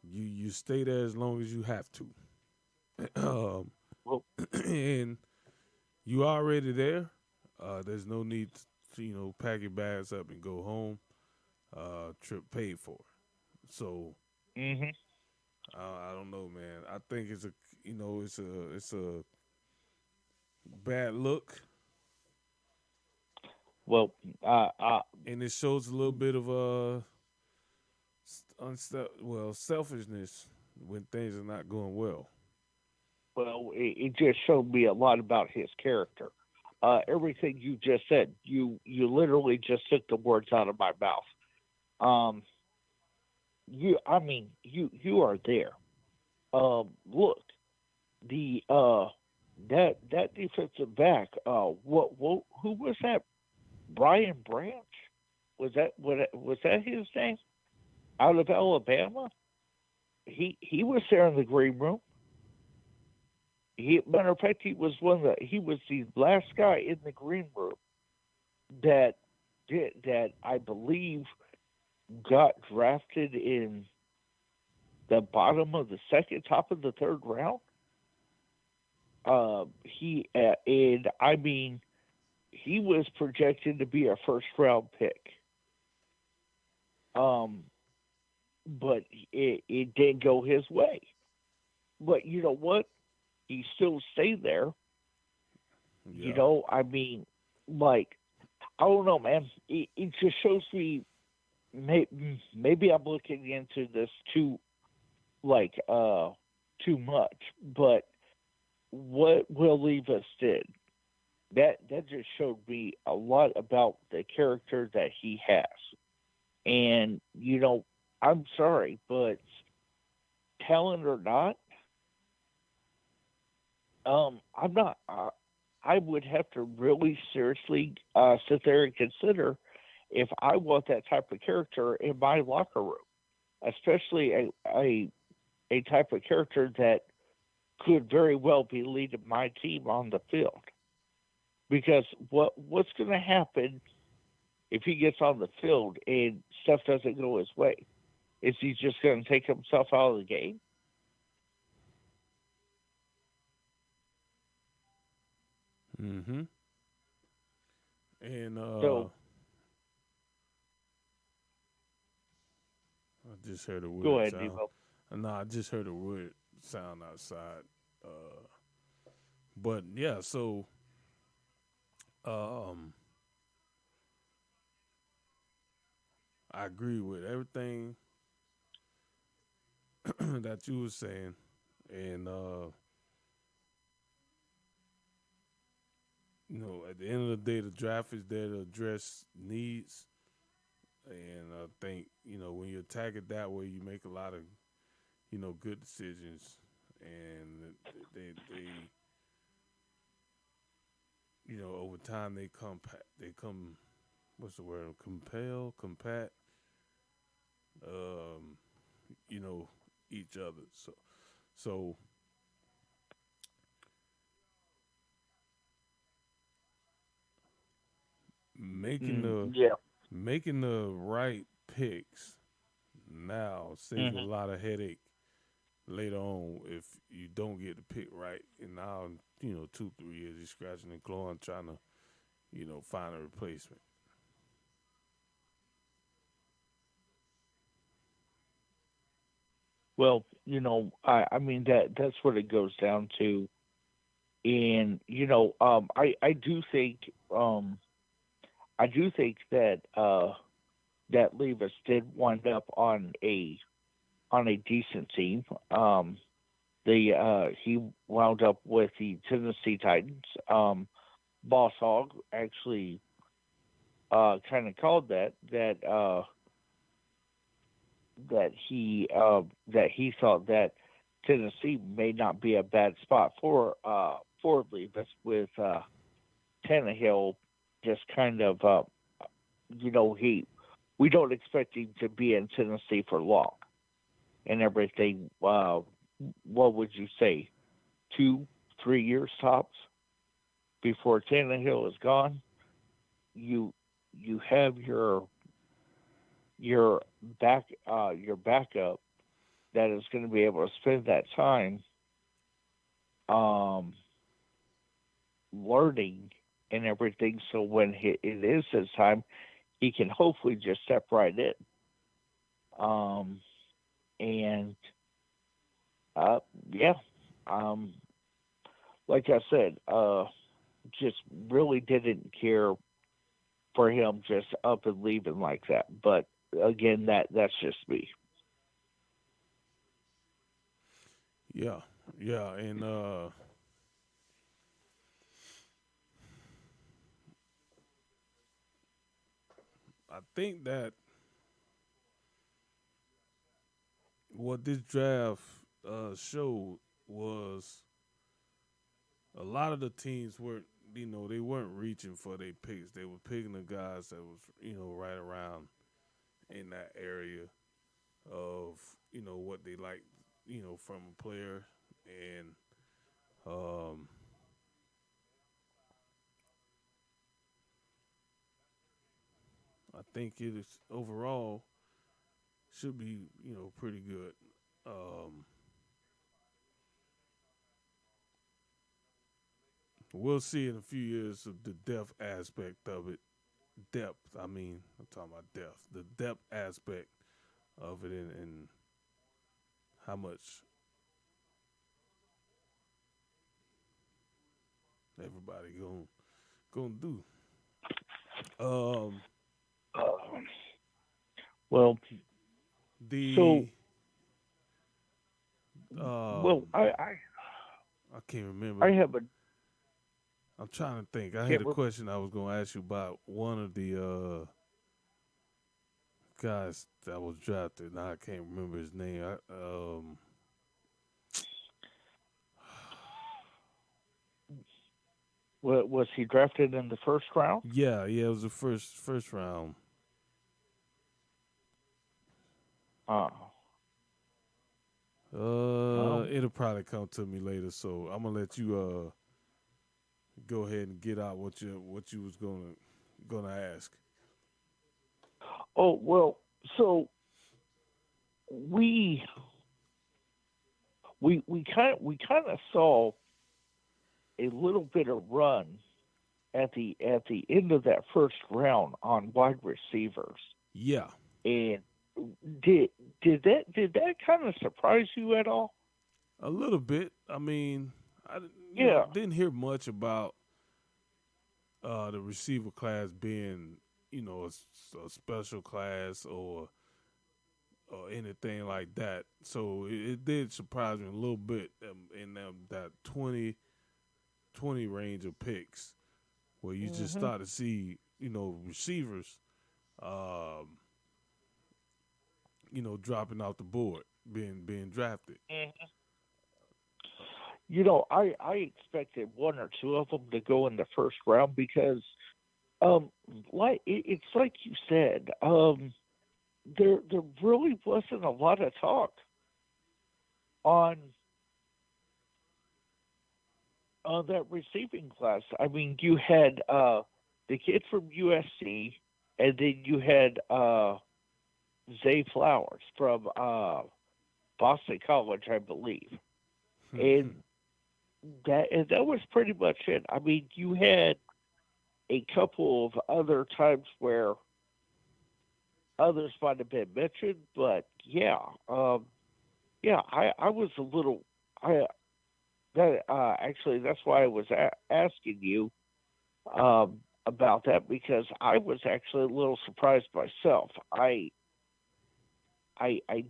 you stay there as long as you have to, um, Well, and you already there. There's no need to pack your bags up and go home. Trip paid for. So hmm I don't know, man. I think it's a bad look, well, uh, uh, and it shows a little bit of selfishness when things are not going well. it just showed me a lot about his character. Everything you just said, you literally just took the words out of my mouth. Um, I mean, you are there. Look, the that defensive back. What who was that? Brian Branch? Was that his name? Out of Alabama? He was there in the green room. Matter of fact, he was the last guy in the green room that that I believe got drafted in the bottom of the second, top of the third round. He and I mean he was projected to be a first round pick. Um, but it didn't go his way. But you know what? He still stayed there. Yeah. I mean, like I don't know, man. It just shows me maybe I'm looking into this like too much, but what Will Levis did that just showed me a lot about the character that he has. And I'm sorry, but talent or not, I'm not. I would have to really seriously sit there and consider if I want that type of character in my locker room, especially a type of character that could very well be leading my team on the field. Because what's going to happen if he gets on the field and stuff doesn't go his way? Is he just going to take himself out of the game? Mm-hmm. And So I just heard a go weird ahead, sound. Devo. No, I just heard a weird sound outside. Uh, but yeah, so um, I agree with everything that you were saying, and at the end of the day, the draft is there to address needs, and I think when you attack it that way, you make a lot of good decisions, and they over time they come what's the word, compel, compact, um, you know each other. So making the Yeah. making the right picks now save you a hmm lot of headache later on if you don't get the pick right. And now, 2 3 years you're scratching and clawing trying to find a replacement. Well, I mean that's what it goes down to. And I do think um I do think that that Levis did wind up on a decent team. The he wound up with the Tennessee Titans. Boss Hog actually kind of called that he thought that Tennessee may not be a bad spot for Ford Levis with Tannehill just kind of he we don't expect him to be in Tennessee for long and everything. What would you say? 2, 3 years tops before Tannehill is gone. You you have your your backup that is going to be able to spend that time um, learning and everything. So when it is his time, he can hopefully just step right in. Um, and uh, yeah, um, like I said, just really didn't care for him just up and leaving like that. But again, that's just me. Yeah, yeah, and I think that what this draft showed was a lot of the teams weren't, they weren't reaching for their picks. They were picking the guys that was, right around in that area of, what they like, from a player. And um, I think it is overall should be, pretty good. Um, we'll see in a few years of the depth aspect of it. Depth, I mean, I'm talking about depth. The depth aspect of it, and how much everybody gonna do. Um, Um, well, so the well, um, I can't I remember. have a I'm trying to think. I had can't a question I was gonna ask you about one of the guys that was drafted. Now I can't remember his name. was he drafted in the first round? Yeah, yeah, it was the first round. Uh, um, It'll probably come to me later. So I'm gonna let you go ahead and get out what you was gonna ask. oh well, so we we kind of saw a little bit of run at the end of that first round on wide receivers, Yeah, and did did that kind of surprise you at all? a little bit. I mean, I Yeah. didn't hear much about the receiver class being a special class or anything like that. So it did surprise me a little bit in that 20 range of picks where you just Hmm. start to see receivers um, dropping off the board, being drafted. I expected one or two of them to go in the first round because it's like you said, there really wasn't a lot of talk on that receiving class. I mean, you had the kid from USC, and then you had Zay Flowers from Boston College, I believe, and that was pretty much it. I mean, you had a couple of other times where others might have been mentioned, but yeah, I was a little I that actually that's why I was asking you about that because I was actually a little surprised myself. I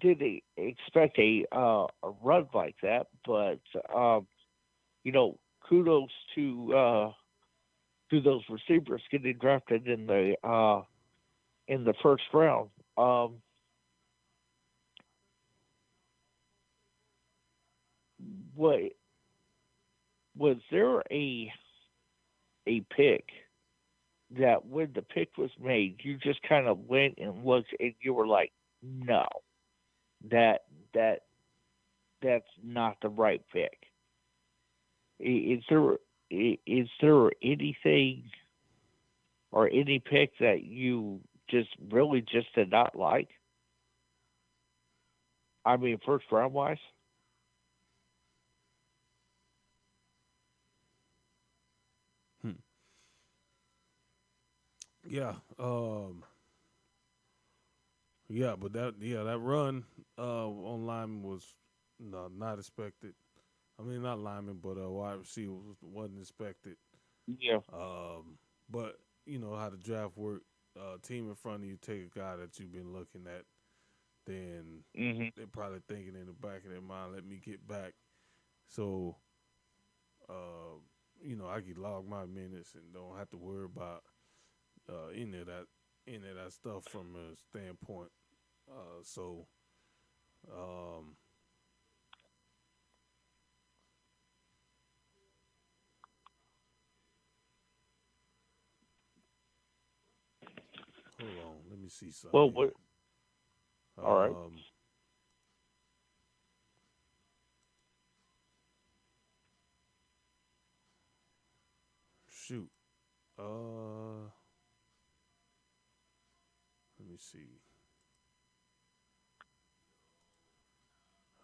didn't expect a run like that, but um, kudos to those receivers getting drafted in the first round. Um, what was there a pick that when the pick was made, you just kind of went and looked and you were like, no, that that that's not the right pick. Is there anything or any pick that you just really just did not like? I mean, first round wise. Hmm. Yeah. Yeah, but that run on lineman was no not expected. I mean, not lineman, but wide receiver wasn't expected. Yeah. Um, but you know how the draft work. Team in front of you take a guy that you've been looking at, then Hmm. they're probably thinking in the back of their mind, let me get back. So, uh, I can log my minutes and don't have to worry about any of that stuff from a standpoint. So, um, hold on, let me see something Well, here. all right. Um, Shoot. Let me see.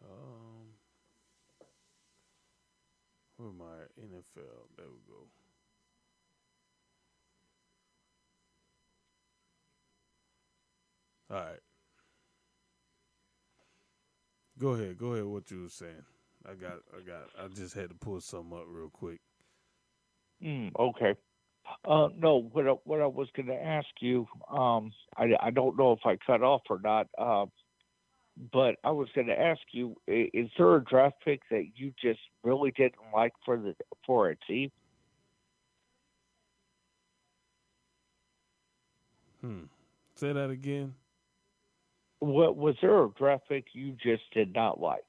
Um, where am I at? NFL. There we go. All right. Go ahead. Go ahead. What you were saying. I just had to pull something up real quick. Okay. No, what I was going to ask you, I don't know if I cut off or not, but I was going to ask you, is there a draft pick that you just really didn't like for a team? Hmm. Say that again. What was there a draft pick you just did not like,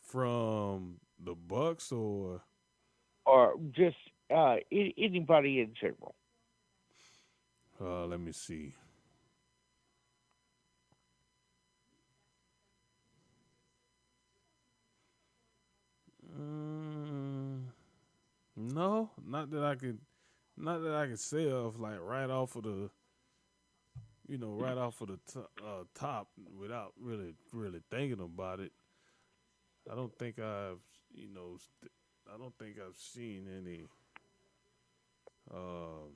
From the Bucks or or just anybody in general? let me see. Mm, no, not that I could say of like right off of the right off of the top without really thinking about it. I don't think I've you know st- I don't think I've seen any uh,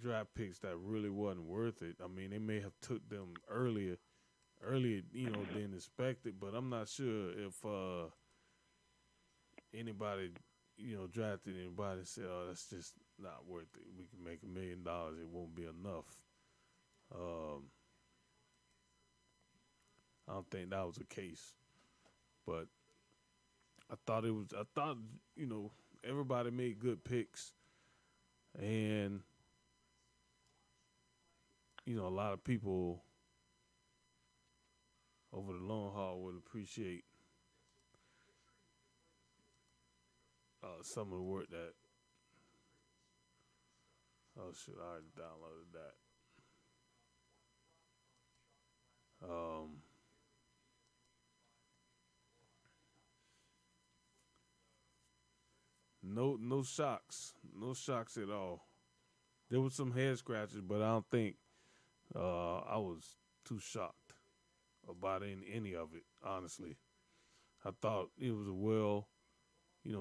draft picks that really wasn't worth it. I mean, they may have took them earlier, than expected, but I'm not sure if anybody, drafted anybody and said, "Oh, that's just not worth it. We can make $1 million. It won't be enough." Um, I don't think that was the case, but I thought everybody made good picks, and a lot of people over the long haul would appreciate some of the work that. Oh shit! I already downloaded that. Um, no shocks, no shocks at all. There was some head scratches, but I don't think I was too shocked about any of it. Honestly, I thought it was a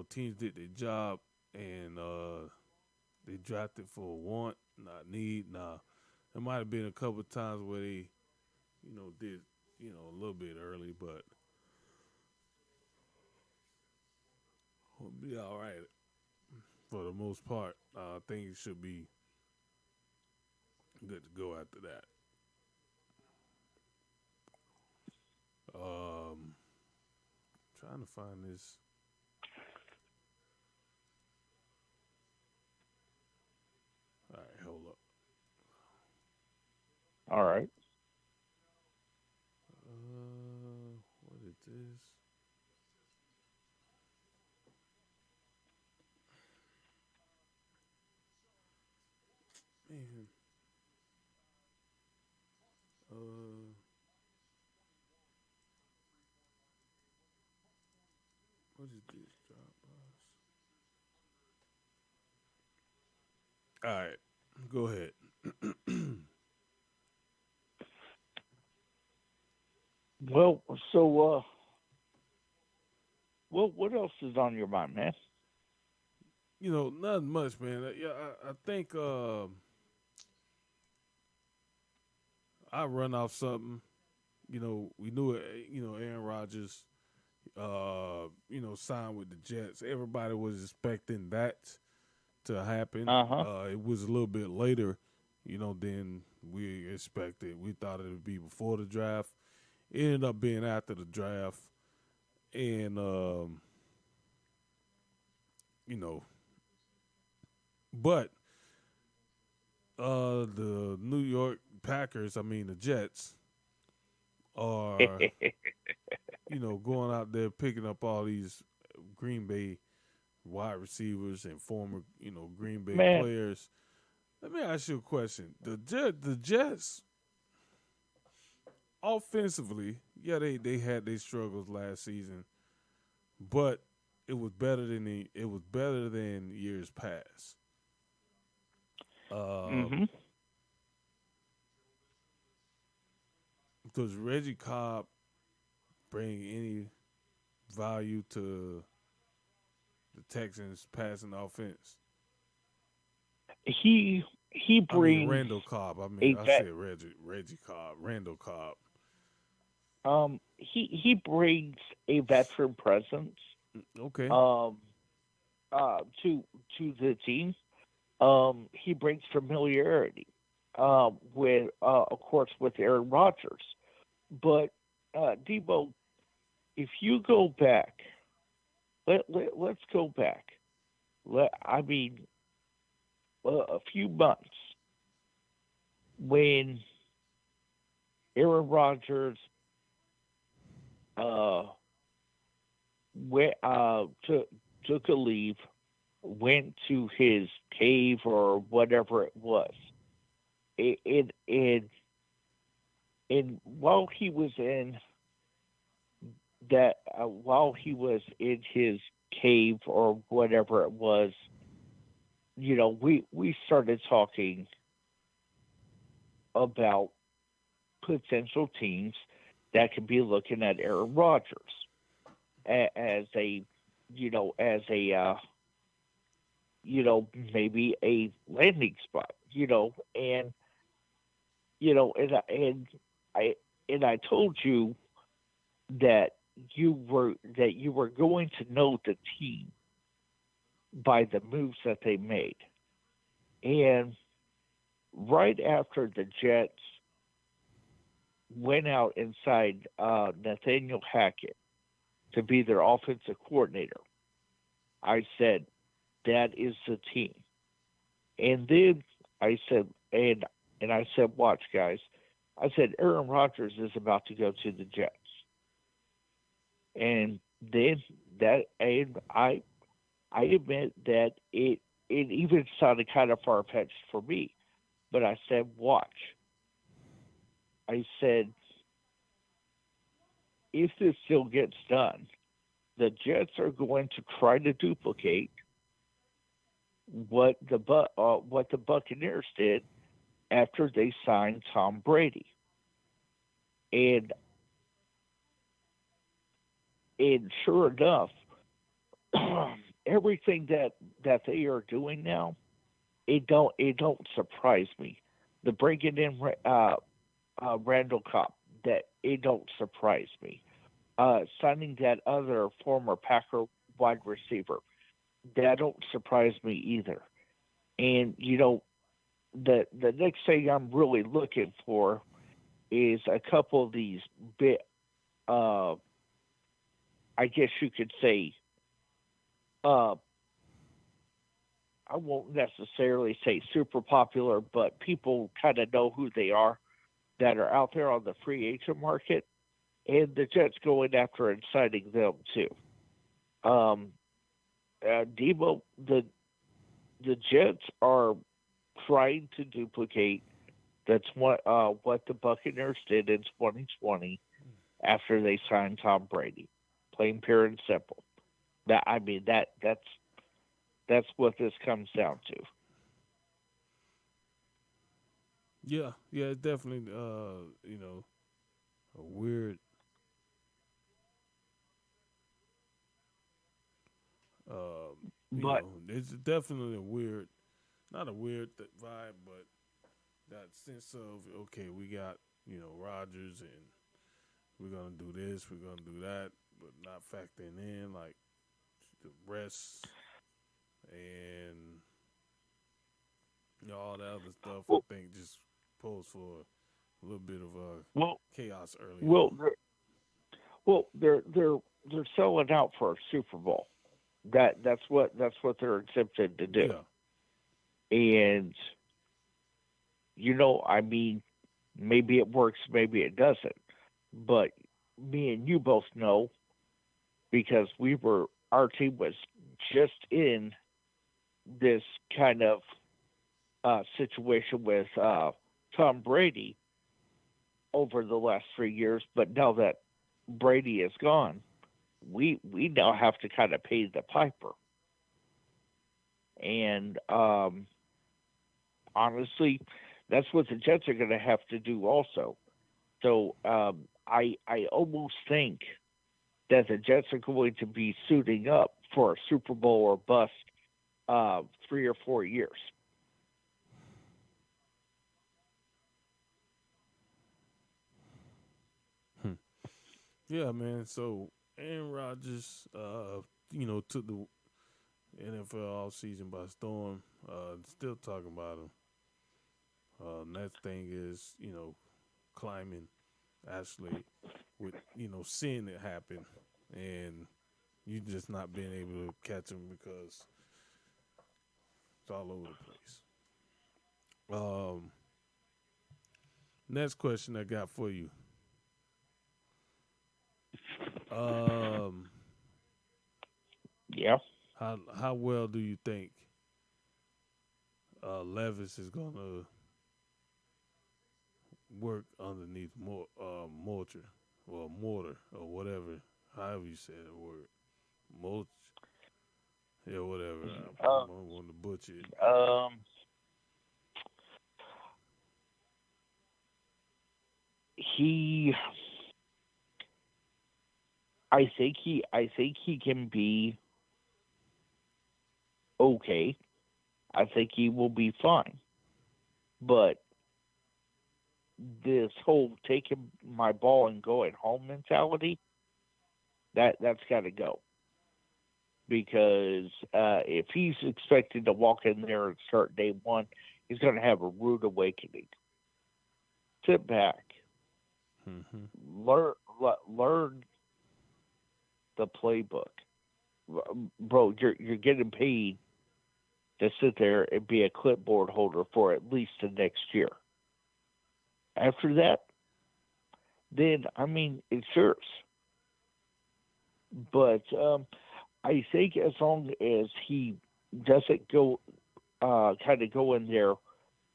teams did their job and they drafted for want, not need. Now, there might have been a couple of times where they, did a little bit early, but we'll be all right for the most part. I think it should be good to go after that. Um, Trying to find this. All right. What is this? Man, uh, what is this? Dropbox. All right, go ahead. Well, what else is on your mind, man? Nothing much, man. Yeah, I think I run off something. We knew it. Aaron Rodgers, signed with the Jets. Everybody was expecting that to happen. Uh huh. It was a little bit later, than we expected. We thought it would be before the draft. It ended up being after the draft, and you know, but the New York Packers, I mean the Jets, are going out there picking up all these Green Bay wide receivers and former Green Bay Man, players. Let me ask you a question: the Jets offensively, yeah, they had their struggles last season, but it was better than years past. mm-hmm. Um, does Reggie Cobb bring any value to the Texans passing offense? He I mean brings Randall Cobb. I mean a I vet. said Reggie Cobb, Randall Cobb. He brings a veteran presence. Okay. Um, to the team. He brings familiarity. With of course with Aaron Rodgers, but Debo, if you go back, let's go back. I mean, a few months when Aaron Rodgers uh, took a leave, went to his cave or whatever it was. It and while he was in while he was in his cave or whatever it was, we started talking about potential teams that could be looking at Aaron Rodgers as a, as a, maybe a landing spot, and I and I told you that you were going to know the team by the moves that they made, and right after the Jets went out and signed Nathaniel Hackett to be their offensive coordinator, I said that is the team. And then I said, and I said, watch guys, I said Aaron Rodgers is about to go to the Jets, and then that and I admit that it even sounded kind of far fetched for me, but I said watch. I said if this still gets done, the Jets are going to try to duplicate what the Buccaneers did after they signed Tom Brady, and sure enough, everything that they are doing now, it don't surprise me. The bringing in Randall Cobb, that it don't surprise me. Signing that other former Packer wide receiver, that don't surprise me either. And the next thing I'm really looking for is a couple of these bit, uh, I guess you could say, uh, I won't necessarily say super popular, but people kind of know who they are. that are out there on the free agent market, and the Jets going after and signing them too. Um, Debo, the Jets are trying to duplicate what the Buccaneers did in 2020 after they signed Tom Brady. Plain, pure, and simple. That's what this comes down to. Yeah, yeah, it's definitely a weird But it's definitely a weird, not a weird vibe, but that sense of okay, we got Rogers and we're gonna do this, we're gonna do that, but not factoring in like the rest and all the other stuff. I well, think just posed for a little bit of well, chaos early well, on. they're selling out for a Super Bowl. That's what they're attempting to do. Yeah. And I mean, maybe it works, maybe it doesn't. But me and you both know because our team was just in this kind of situation with Tom Brady over the last 3 years. But now that Brady is gone, we now have to kind of pay the piper. And honestly, that's what the Jets are going to have to do also. So I almost think that the Jets are going to be suiting up for a Super Bowl or bust 3 or 4 years. Hmm. Yeah, man. So Aaron Rodgers, took the NFL offseason by storm. Still talking about him. Next thing is, climbing, actually, with, seeing it happen and you just not being able to catch him because it's all over the place. Um, Next question I got for you. Um, Yeah. how well do you think Levis is gonna work underneath mortar or mortar or whatever, however you say the word, mulch, yeah, whatever. Uh, I'm going to butcher it. um, he, I think he can be okay. I think he will be fine. But this whole taking my ball and going home mentality, that's got to go because if he's expected to walk in there and start day one, he's going to have a rude awakening. Sit back, Mm-hmm. learn the playbook, bro. You're getting paid to sit there and be a clipboard holder for at least the next year. After that, then I mean it's yours. But I think as long as he doesn't go kind of go in there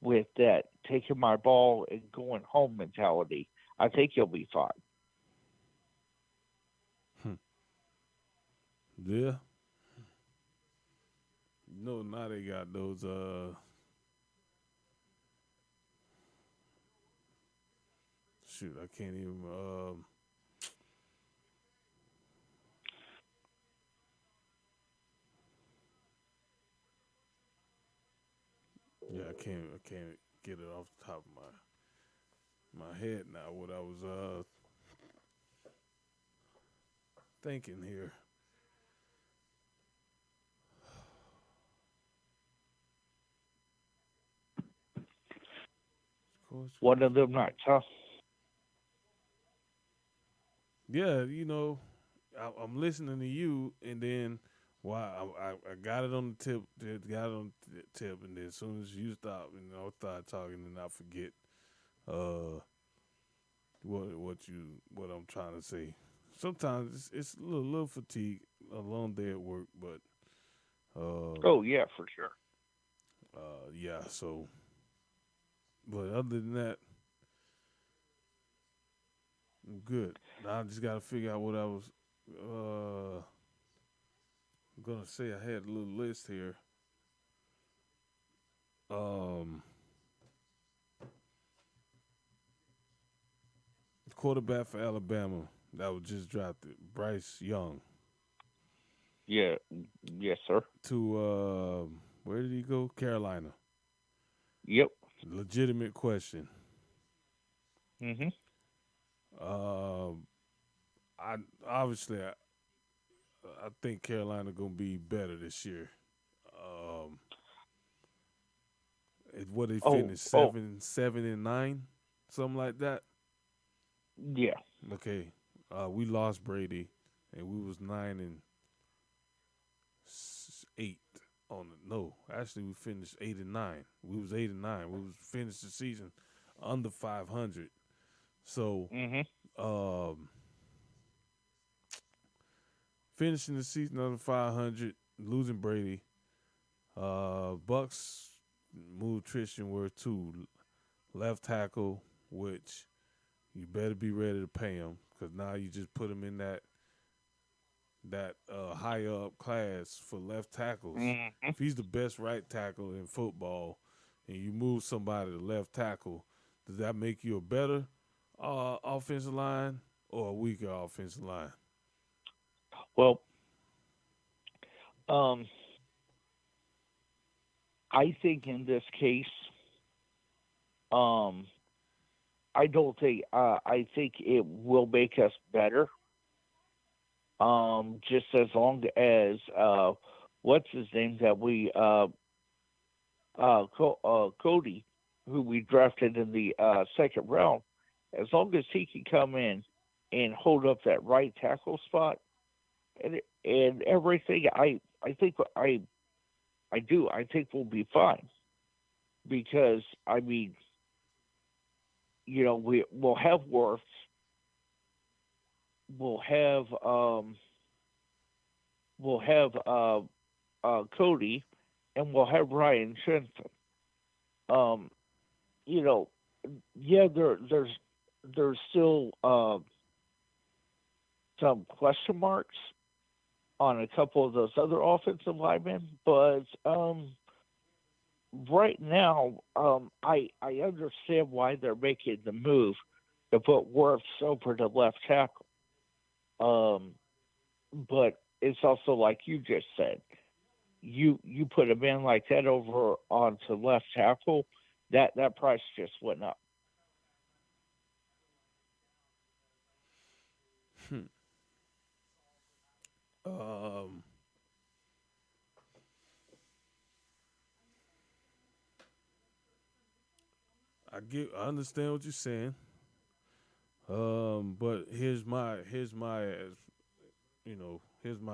with that taking my ball and going home mentality, I think he'll be fine. Hmm. Yeah. Now they got those shoot, I can't even yeah, I can't get it off the top of my head now what I was thinking here. Of course, of One course. of them not tough. Yeah, I'm listening to you, and then wow, I got it on the tip, got it on the tip, and then as soon as you stop, I start talking, and I forget. Uh, what I'm trying to say. Sometimes it's a little fatigue, a long day at work, but Oh yeah, for sure. yeah. So, but other than that, I'm good. Now I just got to figure out what I was uh gonna say. I had a little list here. Um, quarterback for Alabama that was just drafted, Bryce Young, Yeah, yes, sir. to where did he go? Carolina. Yep. Legitimate question. Mhm. Um, I obviously I think Carolina gonna be better this year. Um, what they Oh, finished oh, 7-9, something like that. yeah. Okay, we lost Brady, and we was 9-8 on the no. Actually, we finished 8-9. We was 8-9. We was finished the season under 500. So, Mhm. um, finishing the season under 500, losing Brady. Bucks moved Tristan Wirth to left tackle, which you better be ready to pay him because now you just put him in that higher up class for left tackles. Mhm. If he's the best right tackle in football, and you move somebody to left tackle, does that make you a better offensive line or a weaker offensive line? Well, um, I think in this case, um, I don't think. I think it will make us better. Just as long as what's his name that we Cody, who we drafted in the second round, as long as he can come in and hold up that right tackle spot and everything, I think I do. I think we'll be fine because I mean, we'll have Worth, we'll have we'll have Cody, and we'll have Ryan Shenson. Um, you know, yeah, there's still some question marks on a couple of those other offensive linemen, but right now, I understand why they're making the move to put Wirfs over to left tackle. Um, but it's also like you just said, you put a man like that over onto left tackle, that price just went up. um, I understand what you're saying. But here's my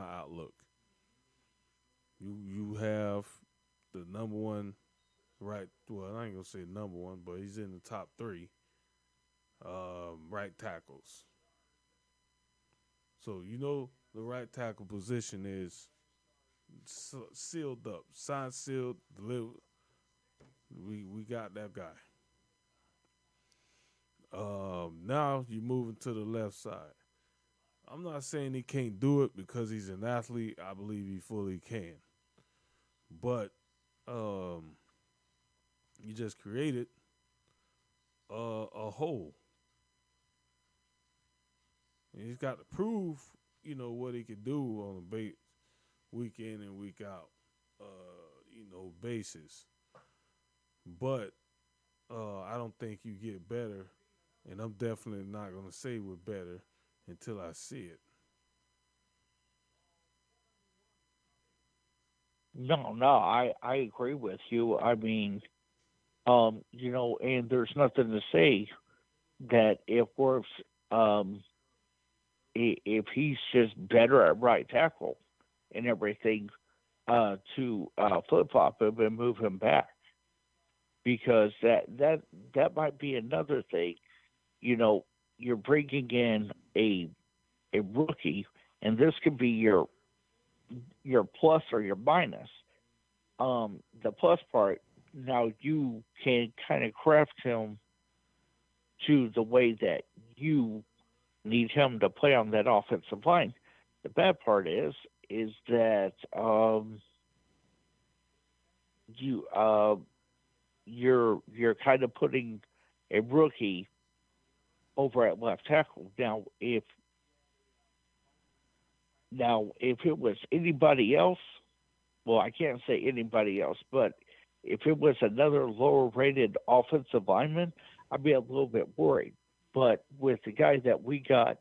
outlook. You have the number one right. Well, I ain't gonna say number one, but he's in the top three right tackles. So the right tackle position is sealed up, signed, sealed, delivered. We got that guy. Now you moving to the left side. I'm not saying he can't do it because he's an athlete. I believe he fully can. But um, you just created a hole. And he's got to prove, what he can do on a week in and week out, basis. But I don't think you get better, and I'm definitely not gonna say we're better until I see it. No, I agree with you. I mean, and there's nothing to say that if Wirfs, um, if he's just better at right tackle and everything, to flip flop him and move him back because that might be another thing. You know, you're bringing in a rookie, and this could be your plus or your minus. The plus part, now you can kind of craft him to the way that you need him to play on that offensive line. The bad part is that you you're kind of putting a rookie over at left tackle. Now if it was anybody else, well, I can't say anybody else, but if it was another lower rated offensive lineman, I'd be a little bit worried. But with the guy that we got,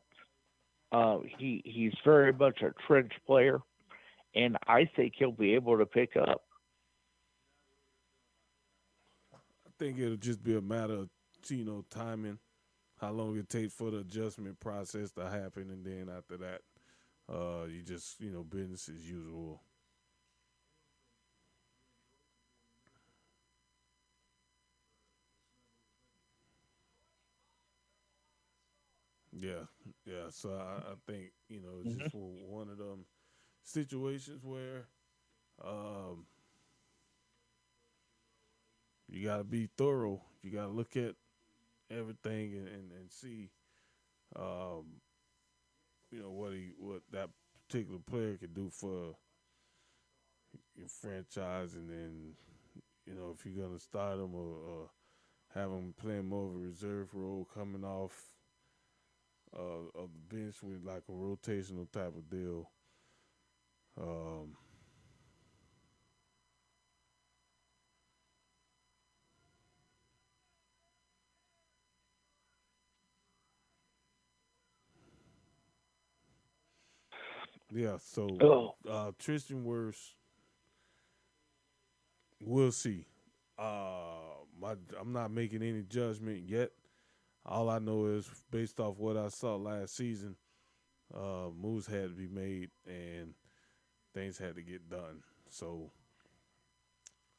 he's very much a trench player, and I think he'll be able to pick up. I think it'll just be a matter of timing, how long it takes for the adjustment process to happen, and then after that, you just business as usual. Yeah, yeah. So I think it's Hmm. just one of them situations where um, you got to be thorough. You got to look at everything and see um, what that particular player could do for your franchise, and then if you're gonna start him or have him playing more of a reserve role coming off of the bench with like a rotational type of deal. Um, yeah, so Oh, Tristan Wirfs, we'll see. I'm not making any judgment yet. All I know is based off what I saw last season, moves had to be made and things had to get done. So,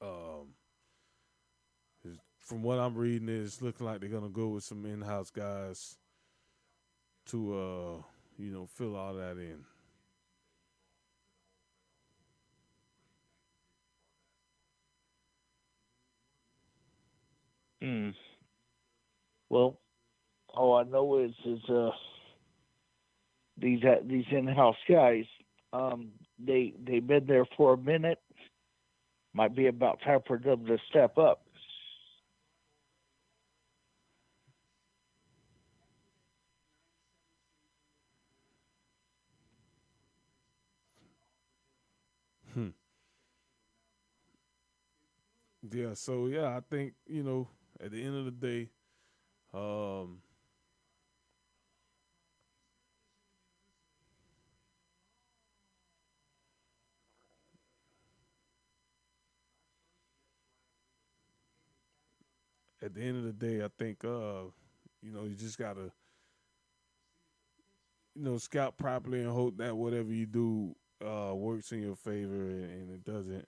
um, from what I'm reading, it's looking like they're gonna go with some in-house guys to fill all that in. hmm. Well, all I know is these in-house guys, they've been there for a minute. Might be about time for them to step up. Hmm. Yeah. So yeah, I think at the end of the day, um, at the end of the day, I think you just gotta scout properly and hope that whatever you do works in your favor and it doesn't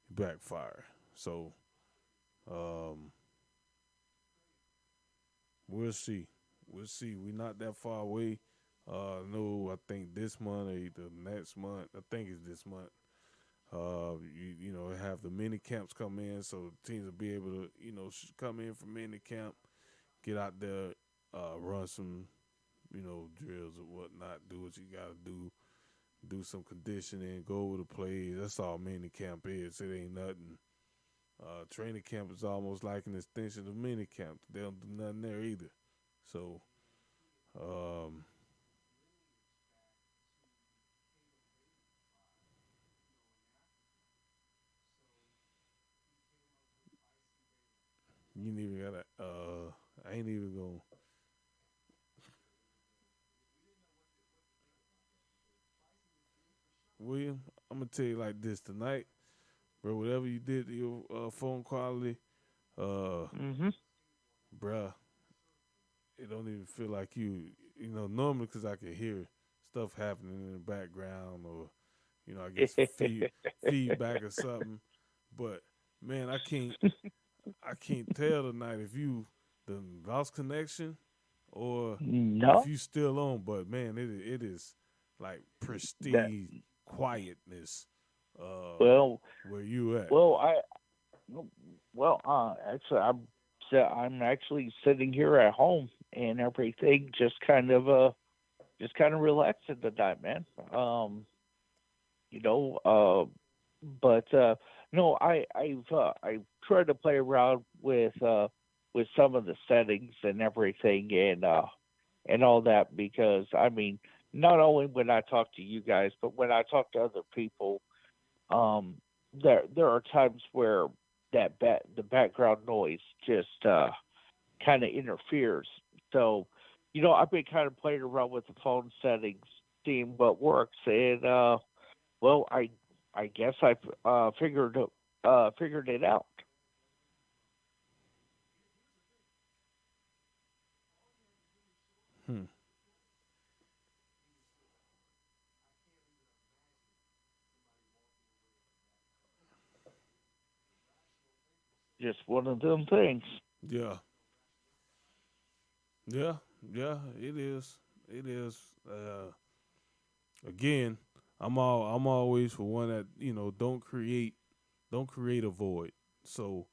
backfire. So um, we'll see. We'll see. We're not that far away. No, I think this month or the next month. I think it's this month. Have the mini camps come in, so teams will be able to come in from mini camp, get out there, run some drills or whatnot, do what you gotta do some conditioning, go over the plays. That's all mini camp is. It ain't nothing. Training camp is almost like an extension of mini camp. They don't do nothing there either. So um, you ain't even gotta. I ain't even gonna. William, I'm gonna tell you like this tonight, bro. Whatever you did to your phone quality, uh, Hmm. bruh, it don't even feel like you. Normally because I can hear stuff happening in the background, or I get some feedback or something. But man, I can't tell tonight if you the lost connection or if No, you still on. But man, it is like that pristine quietness. Uh, well, where you at? well, actually, I'm actually sitting here at home and everything, just kind of relaxing tonight, man. You know, but no, I've tried to play around with some of the settings and everything and all that because I mean, not only when I talk to you guys, but when I talk to other people, um, there are times where the background noise just kind of interferes. So, I've been kind of playing around with the phone settings, seeing what works, and well, I guess I figured it out. Hmm. Just one of them things. Yeah, yeah, yeah. It is. It is. Again, I'm always for one that don't create a void. So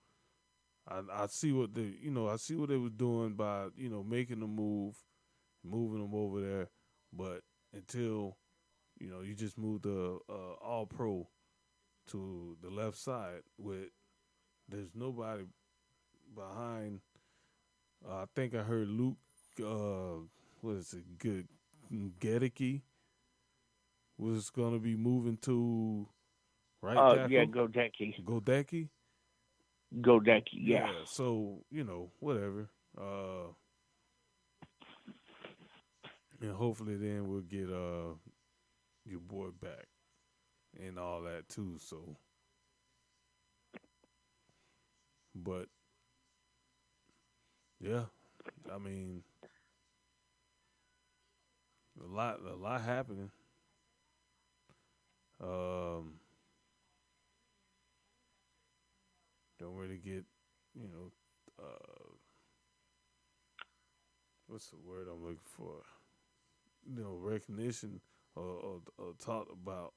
I see what I see what they was doing by making the move, moving them over there, but until you just move the all pro to the left side with there's nobody behind. I think I heard Luke. What is it? Good Gedicke was going to be moving to right Yeah, tackle. Godecki, Godecki. Godecki, yeah. Yeah. So whatever. And hopefully then we'll get your boy back and all that too. So, but yeah, I mean a lot happening. Um, don't really get you know what's the word I'm looking for? Recognition or talked about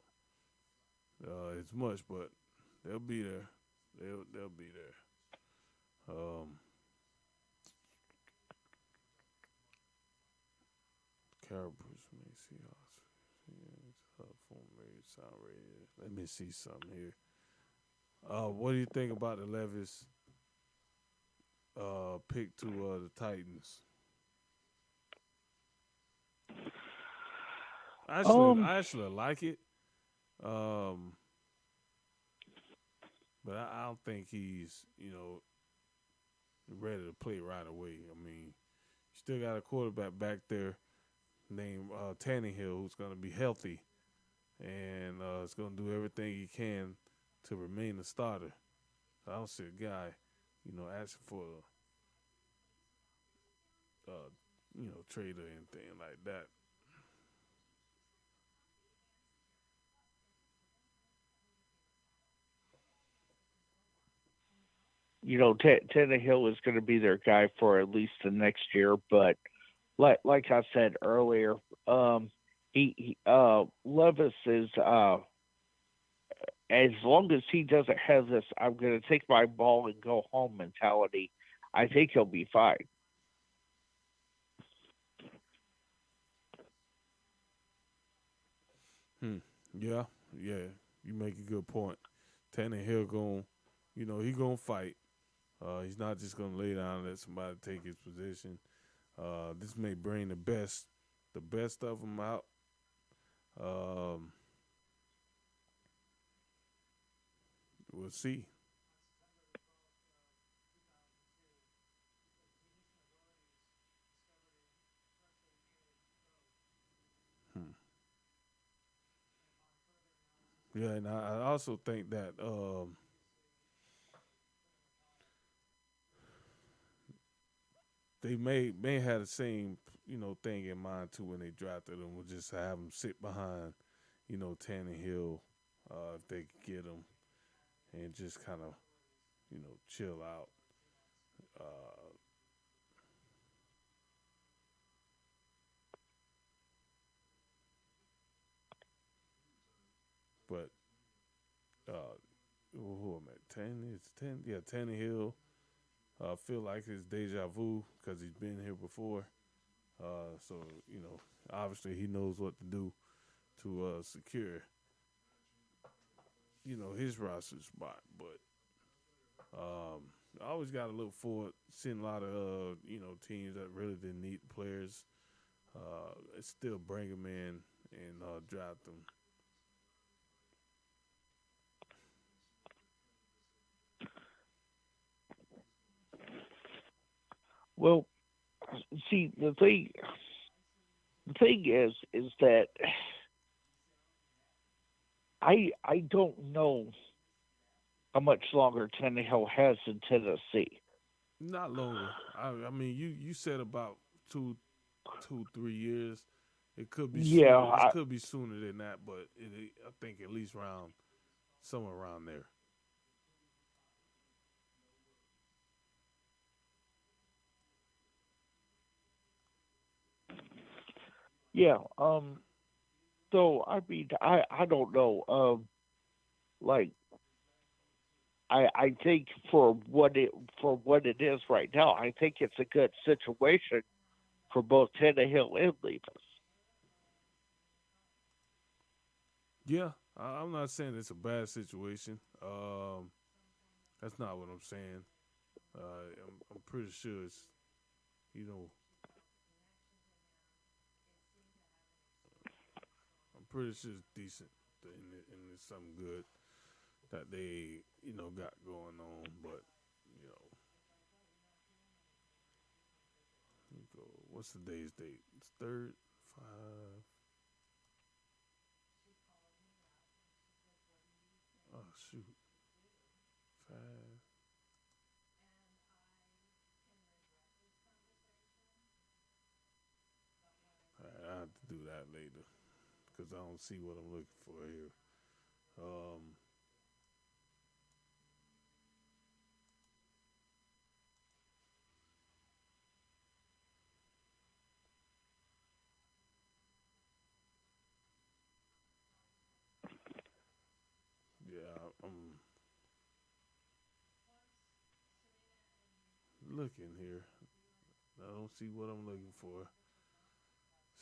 as much, but they'll be there. They'll be there. Um, Caribous, let me see. Sound rated. Let me see something here. What do you think about the Levis pick to the Titans? Um, I actually like it, um, but I don't think he's ready to play right away. I mean, you still got a quarterback back there named Tannehill who's going to be healthy and is going to do everything he can to remain a starter. I don't see a guy, asking for trade or anything like that. Tannehill is going to be their guy for at least the next year, but like I said earlier, Levis is as long as he doesn't have this I'm going to take my ball and go home mentality, I think he'll be fine. Hmm. Yeah, yeah. You make a good point. Tannehill going, he gonna fight. He's not just gonna lay down and let somebody take his position. This may bring the best of them out. Um, we'll see. Hmm. Yeah, and I also think that they may have the same thing in mind too when they drafted him. We'll just have him sit behind Tannehill if they could get him and just kind of chill out. Uh, But uh, who am I? It's 10. Yeah, Tannehill. Feel like it's deja vu because he's been here before. So obviously he knows what to do to secure his roster spot. But I always got to look forward seeing a lot of teams that really didn't need players. Still bring them in and draft them. Well, see, the thing is that I don't know how much longer Tannehill has in Tennessee. Not longer. I mean, you said about 2, 3 years. It could be Yeah, sooner. It could be sooner than that, but I think at least around somewhere around there. yeah. So I mean, I don't know. Like I think for what it is right now, I think it's a good situation for both Tannehill and Levis. Yeah, I'm not saying it's a bad situation. That's not what I'm saying. I'm pretty sure it's you know I'm pretty sure it's decent and it's something good that they got going on. But you know, go, what's the day's date? It's third, five. Oh shoot, five. I have to do that later because I don't see what I'm looking for here. Um, yeah, I'm looking here. I don't see what I'm looking for.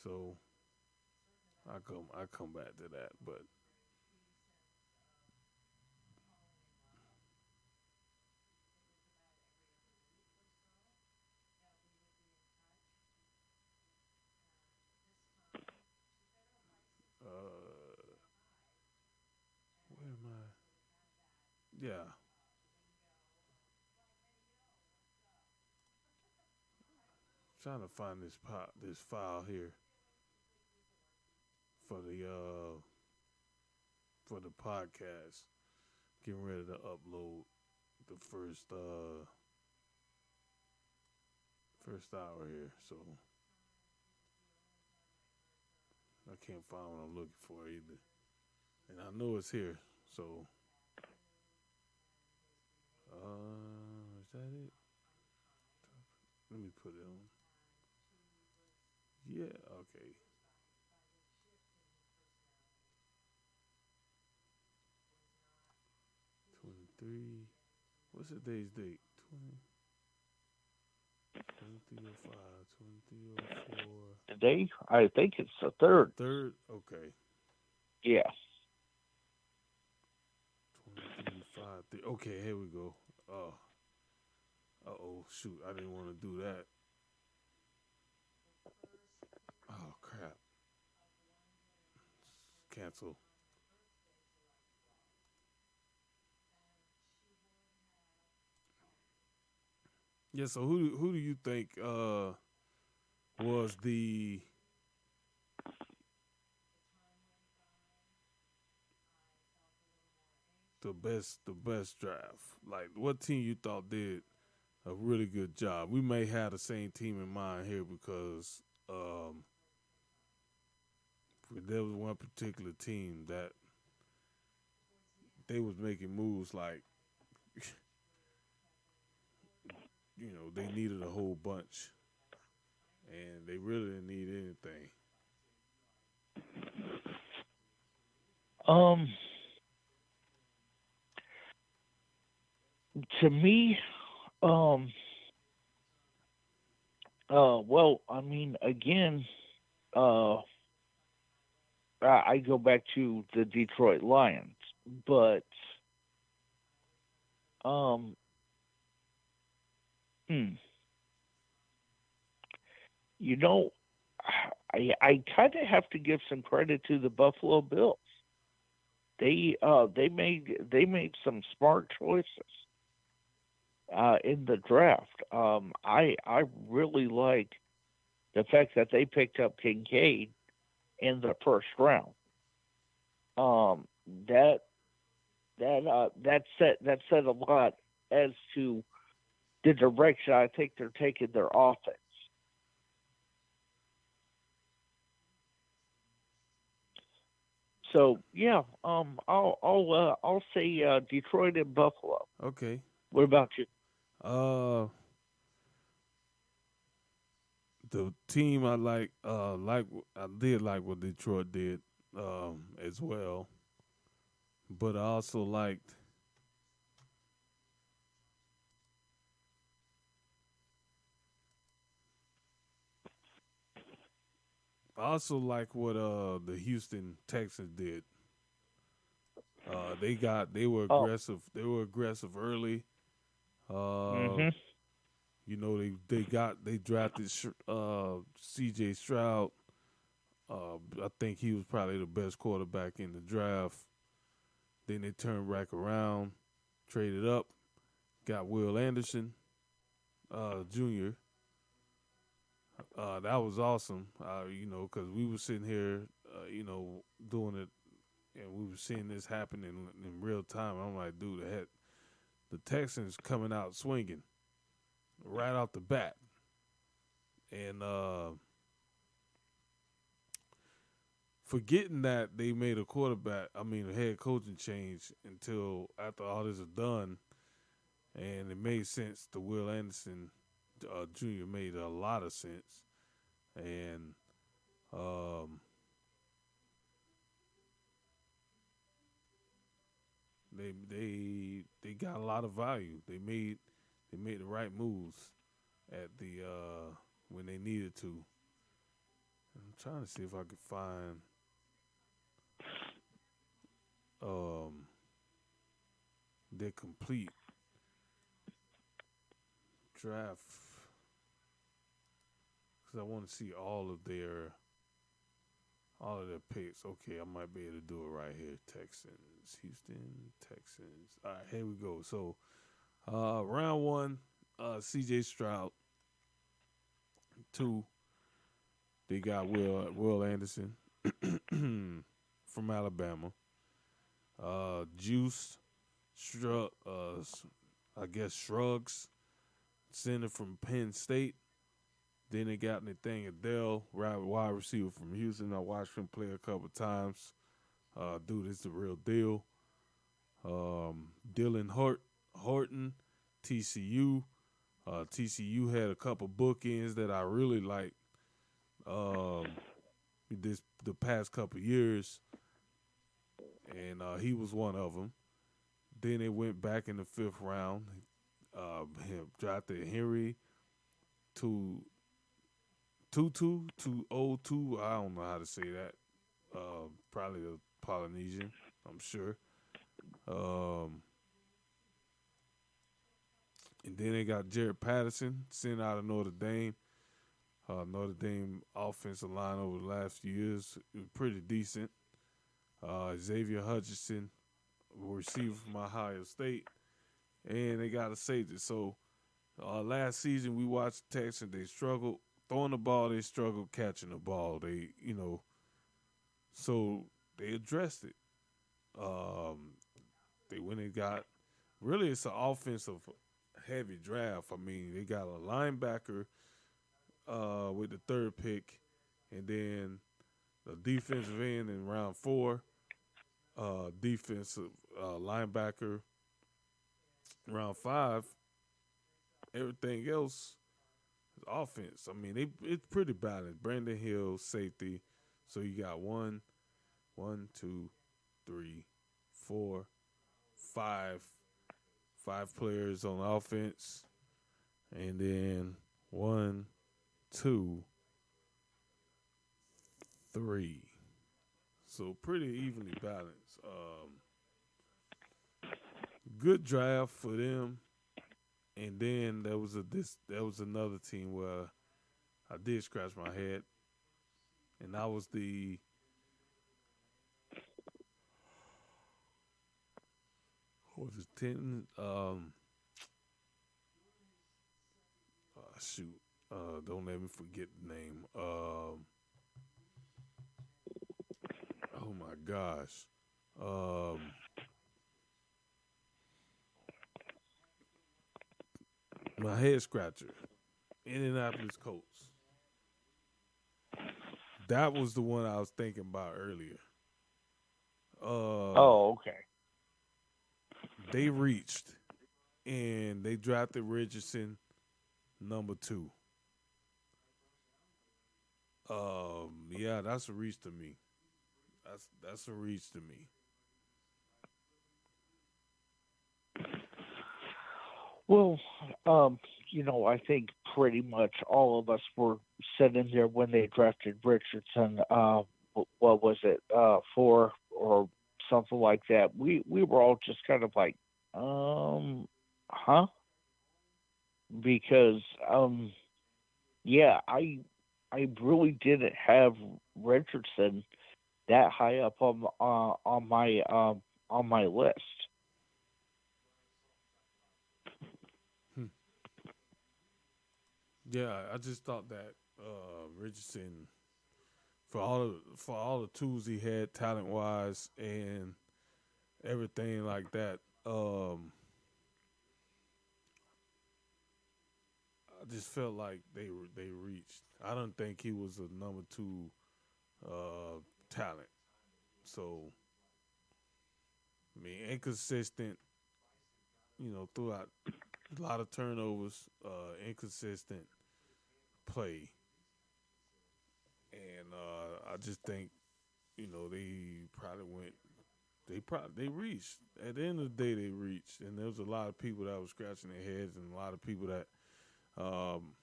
So I come back to that. But uh, where am I? Yeah, trying to find this file here for the podcast. Getting ready to upload the first hour here. So I can't find what I'm looking for either. And I know it's here. So is that it? Let me put it on. Yeah, okay. 23. What's the day's date? 2305, 2304. Today, I think it's the The third. third? Okay. Yeah. 2353. Okay, here we go. Oh, oh, shoot. I didn't want to do that. Oh, crap. Cancel. Yeah, so who do you think was the best draft? Like what team you thought did a really good job? We may have the same team in mind here because there was one particular team that they was making moves like they needed a whole bunch and they really didn't need anything. Um. to me, um, well, I mean, again, uh, I go back to the Detroit Lions, but um, hmm, you know, I kind of have to give some credit to the Buffalo Bills. They made some smart choices in the draft. I really like the fact that they picked up Kincaid in the first round. Um, that that said a lot as to the direction I think they're taking their offense. So yeah, I'll say Detroit and Buffalo. Okay. What about you? Uh, the team I did like what Detroit did, as well. But I also like what the Houston Texans did. They were Oh, aggressive. They were aggressive early. Uh, mm-hmm. they drafted C.J. Stroud. I think he was probably the best quarterback in the draft. Then they turned back around, traded up, got Will Anderson, Jr. That was awesome. Because we were sitting here, doing it, and we were seeing this happen in real time. I'm like, dude, the Texans coming out swinging right off the bat, and forgetting that they made a head coaching change until after all this is done, and it made sense. The Will Anderson Jr. made a lot of sense, and um, they got a lot of value. They made the right moves at the when they needed to. I'm trying to see if I could find um, their complete draft because I want to see all of their picks. Okay, I might be able to do it right here. Texans, Houston Texans. All right, here we go. So, round one, C.J. Stroud. Two, they got Will Anderson from Alabama. Juice, I guess Shrugs, center from Penn State. Then they got Nathaniel Dell, wide receiver from Houston. I watched him play a couple times. Dude, it's the real deal. Dylan Horton, TCU. TCU had a couple bookends that I really liked um, the past couple years, and he was one of them. Then they went back in the fifth round. Drafted Henry to to 02. I don't know how to say that. Probably a Polynesian, I'm sure. Um, and then they got Jared Patterson sent out of Notre Dame. Notre Dame offensive line over the last few years is pretty decent. Xavier Hutchinson, receiver from Ohio State, and they got a safety. So last season we watched the Texans. They struggled throwing the ball. They struggled catching the ball. So they addressed it. Um, they went and got really it's an offensive heavy draft. I mean, they got a linebacker with the third pick, and then the defensive end in round four, defensive linebacker round five. Everything else is offense. I mean, it's pretty balanced. Brandon Hill safety. So you got one, two, three, four, five 5 players on offense, and then one, two, three. So pretty evenly balanced. Good draft for them. And then there was another team where I did scratch my head, and that was the what was it, ten? Shoot, don't let me forget the name. Oh my gosh, um, my head scratcher. Indianapolis Colts. That was the one I was thinking about earlier. Uh, Oh, okay. they reached and they drafted Richardson number 2. Yeah, that's a reach to me. That's a reach to me. Well, um, I think pretty much all of us were sitting there when they drafted Richardson. What was it, 4 or something like that? We were all just kind of like, huh? Because yeah, I really didn't have Richardson that high up on my list. Hmm. Yeah, I just thought that Richardson for all the tools he had talent wise and everything like that. I just felt like they reached. I don't think he was a number 2 uh, talent. So I mean, inconsistent. Throughout a lot of turnovers, inconsistent play, and I just think they probably went. They reached. At the end of the day, they reached, and there was a lot of people that were scratching their heads, and a lot of people that um,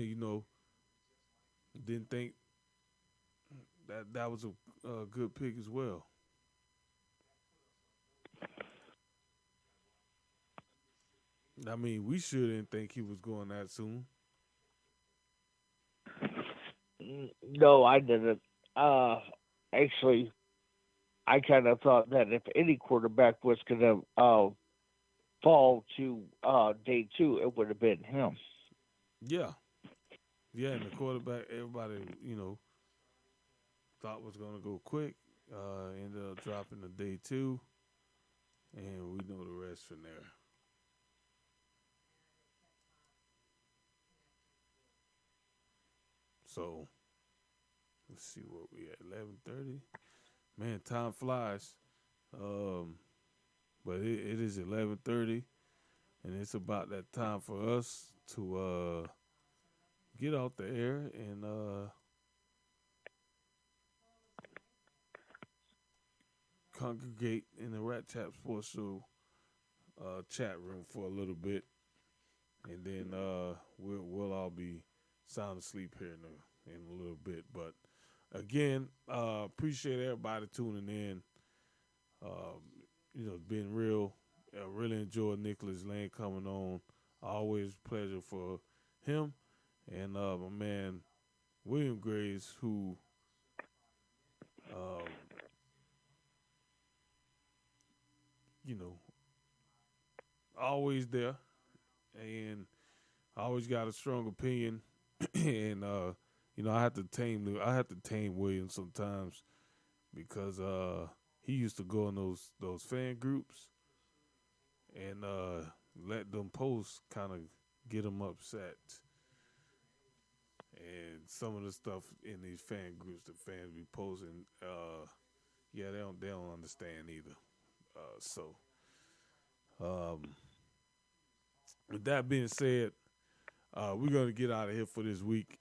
you know didn't think that was a good pick as well. I mean, we shouldn't think he was going that soon. No, I didn't. Uh, Actually, I kind of thought that if any quarterback was going to fall to day 2, it would have been him. Yeah, yeah, and the quarterback, everybody thought was gonna go quick. Ended up dropping the day 2, and we know the rest from there. So let's see what we at 11:30. Man, time flies. Um, but it is 11:30, and it's about that time for us to get out the air and congregate in the Rat Tap Sports Show chat room for a little bit, and then we'll all be sound asleep here in a little bit. But again, appreciate everybody tuning in. Um, being real. I really enjoyed Nicholas Lane coming on. Always pleasure for him and my man William Graves, who um, you know always there and always got a strong opinion. And I have to tame William sometimes because he used to go in those fan groups and let them posts kind of get him upset. And some of the stuff in these fan groups, the fans be posting, yeah, they don't understand either. So um, with that being said, we're gonna get out of here for this week.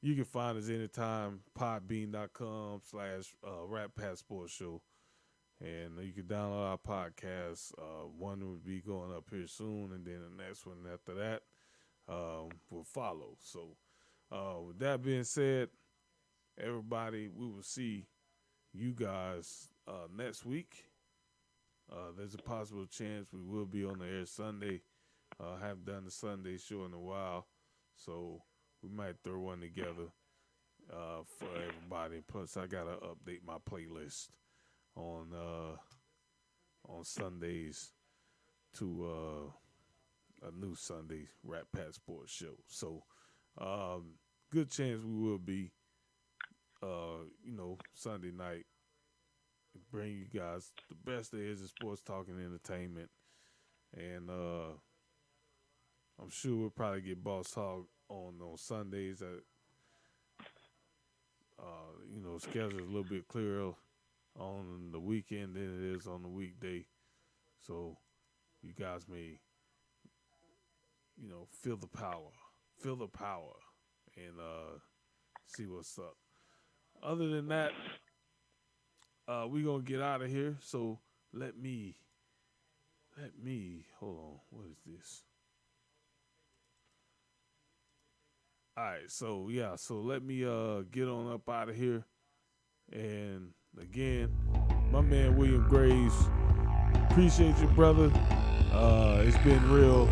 You can find us anytime, podbean.com/Rat Pat Sports Show. And you can download our podcast. One will be going up here soon, and then the next one after that will follow. So, with that being said, everybody, we will see you guys next week. There's a possible chance we will be on the air Sunday. Haven't done the Sunday show in a while, so we might throw one together for everybody. Plus, I gotta update my playlist on Sundays to a new Sunday Rat Pat Sports show. So, good chance we will be, Sunday night. Bring you guys the best there is in sports talk and entertainment. And I'm sure we'll probably get Boss Talk on Sundays. Schedule's a little bit clearer on the weekend than it is on the weekday. So you guys may, feel the power, and see what's up. Other than that, we're going to get out of here. So let me, hold on. What is this? All right. So let me get on up out of here. And again, my man, William Graves, appreciate you, brother. It's been real.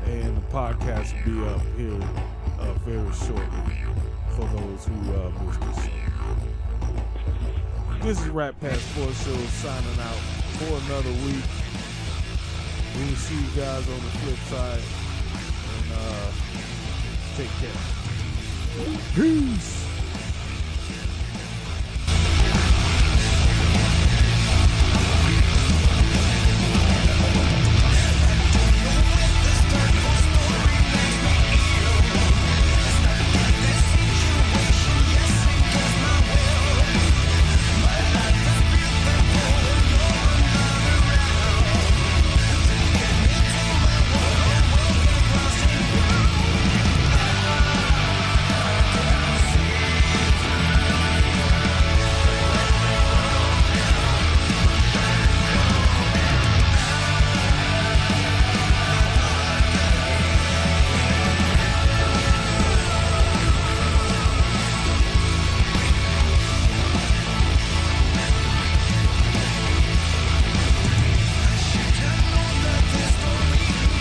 And the podcast will be up here very shortly for those who missed the show. This is Rat Pat Sports Show signing out for another week. We will see you guys on the flip side. And take care. Peace.